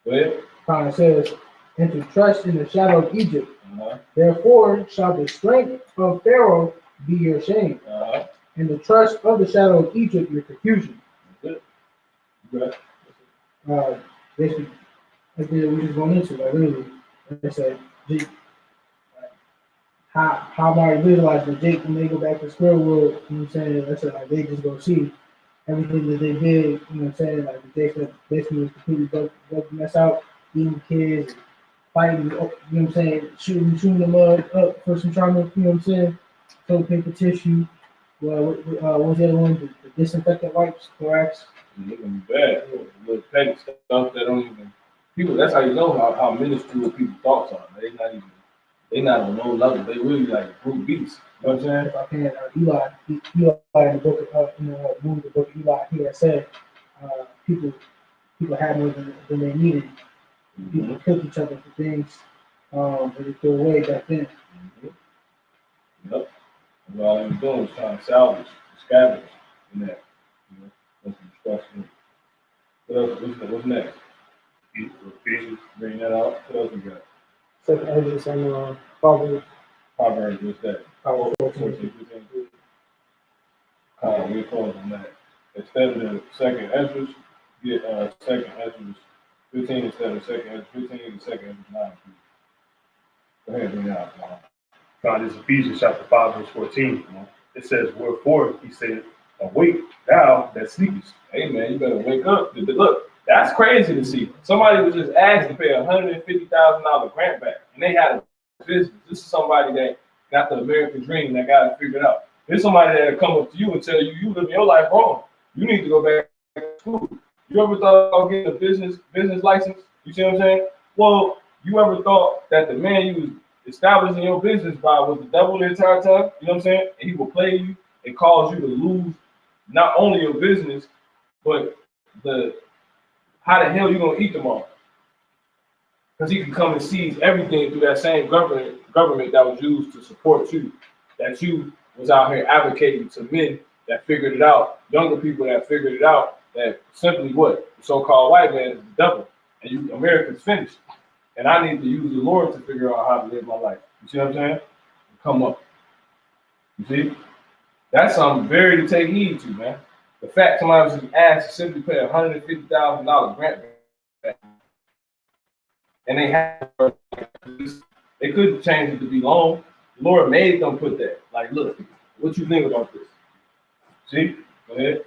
Go ahead. It says, and to trust in the shadow of Egypt. Uh-huh. Therefore shall the strength of Pharaoh be your shame, Uh-huh. and the trust of the shadow of Egypt your confusion. Good. Good. Basically, that's what we just going into, like literally. Like I said, Jake, how about visualizing Jake when they go back to square world, you know what I'm saying? That's like they just go see everything that they did, you know what I'm saying? Like the Jake that basically was completely broke mess out, beating kids, fighting, you know what I'm saying, shooting the mud up for some trauma, you know what I'm saying? Toilet paper tissue. What was the other one? The disinfectant wipes, Clorox. It's gonna be bad. Little petty stuff that don't even people. That's how you know how minuscule people's thoughts are. They not on no level. They really like brute beasts. You know what I'm saying? If I can, Eli in the book in the movie, the book of Eli, he had said, people had more than they needed. People killed each other for things that they threw away back then. Yep. And all they were doing was trying to salvage, scavenge in that. You know, that's the destruction. What else? What's next? Ephesians. Bring that out. What else we got? Second Ezra and Proverbs. Proverbs, what's that? Proverbs 14, 15. We're close on that. Instead of the second Ezra, get second Ezra 15 instead of second Ezra 15 and second Ezra 9. Go ahead, bring it out. Found is Ephesians chapter 5, verse 14. It says, wherefore he said, awake thou that sleepest. Hey man, you better wake up. Look, that's crazy to see. Somebody was just asked to pay $150,000 grant back, and they had a business. This is somebody that got the American dream that got it figured out. There's somebody that'll come up to you and tell you you living your life wrong. You need to go back to school. You ever thought about getting a business license? You see what I'm saying? Well, you ever thought that the man you was establishing your business by was the devil the entire time? You know what I'm saying? And he will play you and cause you to lose not only your business, but how the hell you gonna eat tomorrow? Because he can come and seize everything through that same government that was used to support you, that you was out here advocating to men that figured it out, younger people that figured it out, that simply what the so-called white man is the devil, and you Americans finished. And I need to use the Lord to figure out how to live my life. You see what I'm saying? Come up. You see? That's something very to take heed to, man. The fact somebody was asked to simply pay $150,000 grant back, and they couldn't change it to be long. The Lord made them put that. Like, look, what you think about this? See? Go ahead.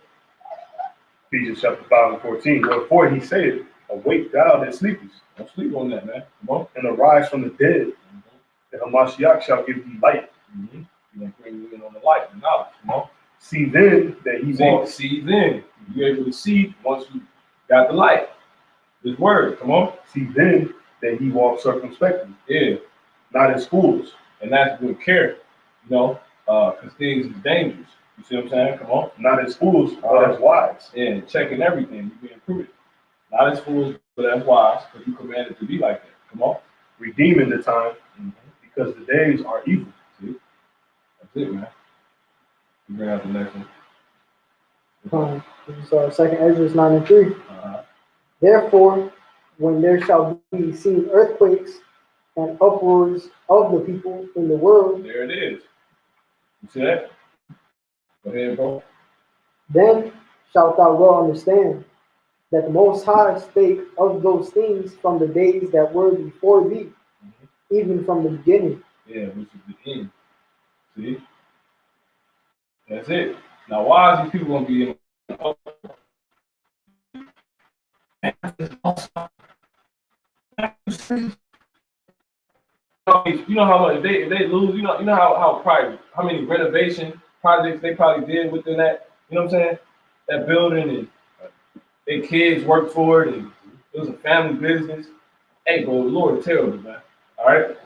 Ephesians chapter 5 and 14. Wherefore he said, awake thou that sleepest. Don't sleep on that, man. Come on. And arise from the dead, and Hamashiach shall give thee light. Mm-hmm. You're going to bring you in on the light, the knowledge. Come on. See then that he walks. See then. You're able to see once you got the light. His word. Come on. See then that he walks circumspectly. Yeah. Not as fools. And that's good care, you know, because things is dangerous. You see what I'm saying? Come on. Not as fools, but as wise. Yeah, checking everything. You're being prudent. Not as fools, but as wise, because you commanded to be like that. Come on. Redeeming the time, because the days are evil. See? That's it, man. You bring out the next one. So second Ezra 9 and 3. Uh-huh. Therefore, when there shall be seen earthquakes and uproars of the people in the world, There it is. You see that? Go ahead, bro. then shalt thou well understand that the Most High spake of those things from the days that were before thee, even from the beginning. Yeah, which is the end. See? That's it. Now, why is these people going to be in you know how much if they lose, you know how probably how many renovation projects they probably did within that, you know what I'm saying? That building, and their kids worked for it, and it was a family business. Hey, bro, the Lord is terrible, man. All right?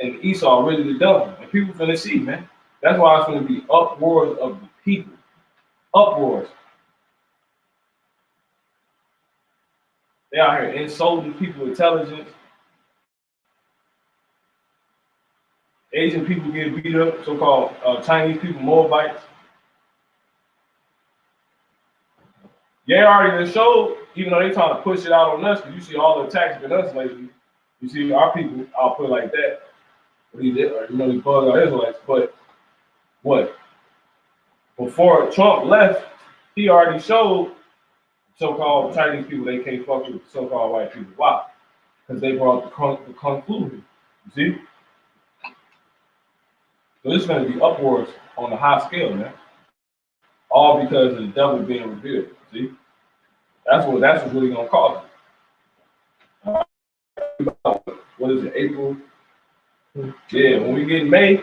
And Esau really the devil. And people finna see, man. That's why it's gonna be uproars of the people. Uproars. They out here insulting people's intelligence. Asian people get beat up, so-called Chinese people, Moabites. Yeah, already done showed, even though they trying to push it out on us, because you see all the attacks against us lately. You see our people, I'll put it like that. What he did, or, you know, he bugged our Israelites. But what? Before Trump left, he already showed so-called Chinese people they can't fuck with so-called white people. Why? Because they brought the kung flu. You see? So this is going to be upwards on a high scale, man. All because of the devil being revealed. See? That's what's really going to cause it. What is it, April? Yeah, when we get in May,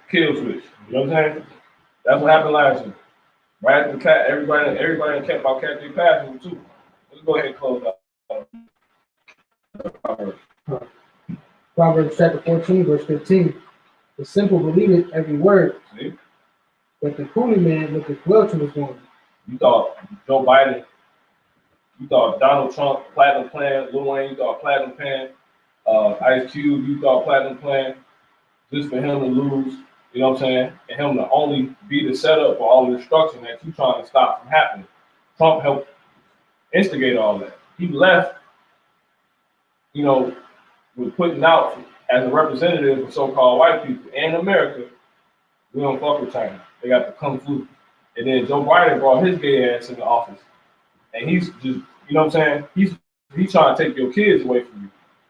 kill switch. You know what I'm saying? That's what happened last year. Right after the cat, everybody kept about Cat 3 passing too. Let's go ahead and close out. Proverbs chapter 14, verse 15. The simple believeth every word, See? but the prudent man looketh well to his woman. You thought Joe Biden, you thought Donald Trump, platinum plan, Lil Wayne, you thought platinum plan, Ice Cube, you thought platinum plan, just for him to lose, you know what I'm saying? And him to only be the setup for all the destruction that you trying to stop from happening. Trump helped instigate all that. He left, you know, with putting out as a representative of so-called white people and America, we don't fuck with China. They got the kung flu. And then Joe Biden brought his gay ass into office. And he's just, you know what I'm saying? He's trying to take your kids away from you.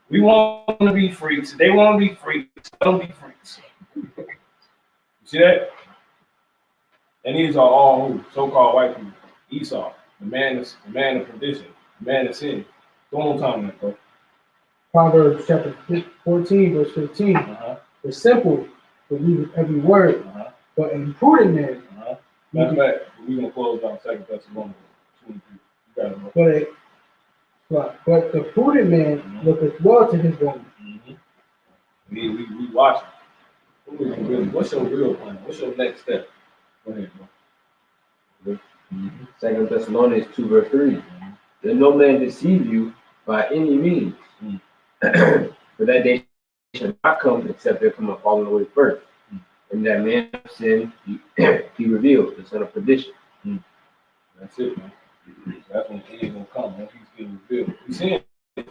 We want them to be freaks. They want to be freaks. Let them be freaks. You see that? And these are all who? So-called white people. Esau, the man of perdition, the man of sin. Go on time on that, bro. Proverbs chapter 14, verse 15. The simple believeth every word, but a prudent man. Matter of fact, we're going to close down 2 Thessalonians 23. You got it, bro. But the prudent man looketh well to his woman. We watching. What's your real plan? What's your next step? Go ahead, bro. 2 Thessalonians 2, verse 3. Let no man deceive you by any means. For that day shall not come except there come a falling away first. And that man of sin he revealed, the son of perdition. That's it, man. That's when the end gonna come. Once he's getting revealed. We seeing it.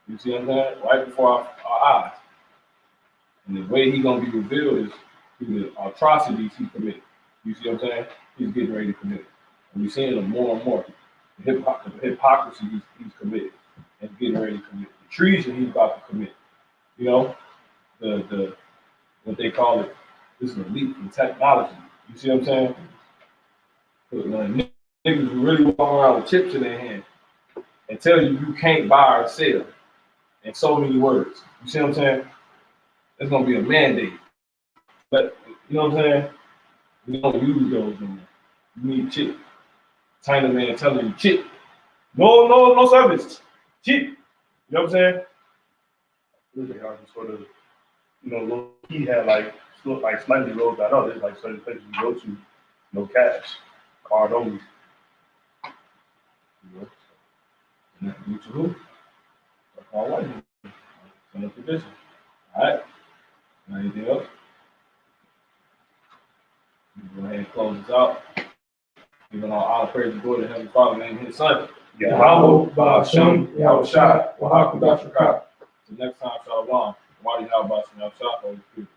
You see what I'm saying? Right before our eyes. And the way he gonna be revealed is through the atrocities he committed. You see what I'm saying? He's getting ready to commit. And we're seeing them more and more. The hypocrisy he's committed and getting ready to commit. The treason he's about to commit. You know, the what they call it, this is a leap in technology. You see what I'm saying? When niggas really walk around with chips in their hand and tell you can't buy or sell in so many words. You see what I'm saying? There's gonna be a mandate. But you know what I'm saying? We don't use those anymore. You need chip. China man telling you chip. No service. Chip. You know what I'm saying? Really hard to sort of, you know, he had like slightly rolled that up. There's like certain places you go to, no cash, card only. You to who? All white people. In a position. Alright. Anything else? Go ahead and close this out. Giving all honor, praise, and glory to Heavenly Father, name His Son. Yahweh, Ba'ashem, Yahweh Shai, Wahaku Bashakah. Till next time, Shalom. Wadi How Bashim, Yahweh Shai, Holy Spirit.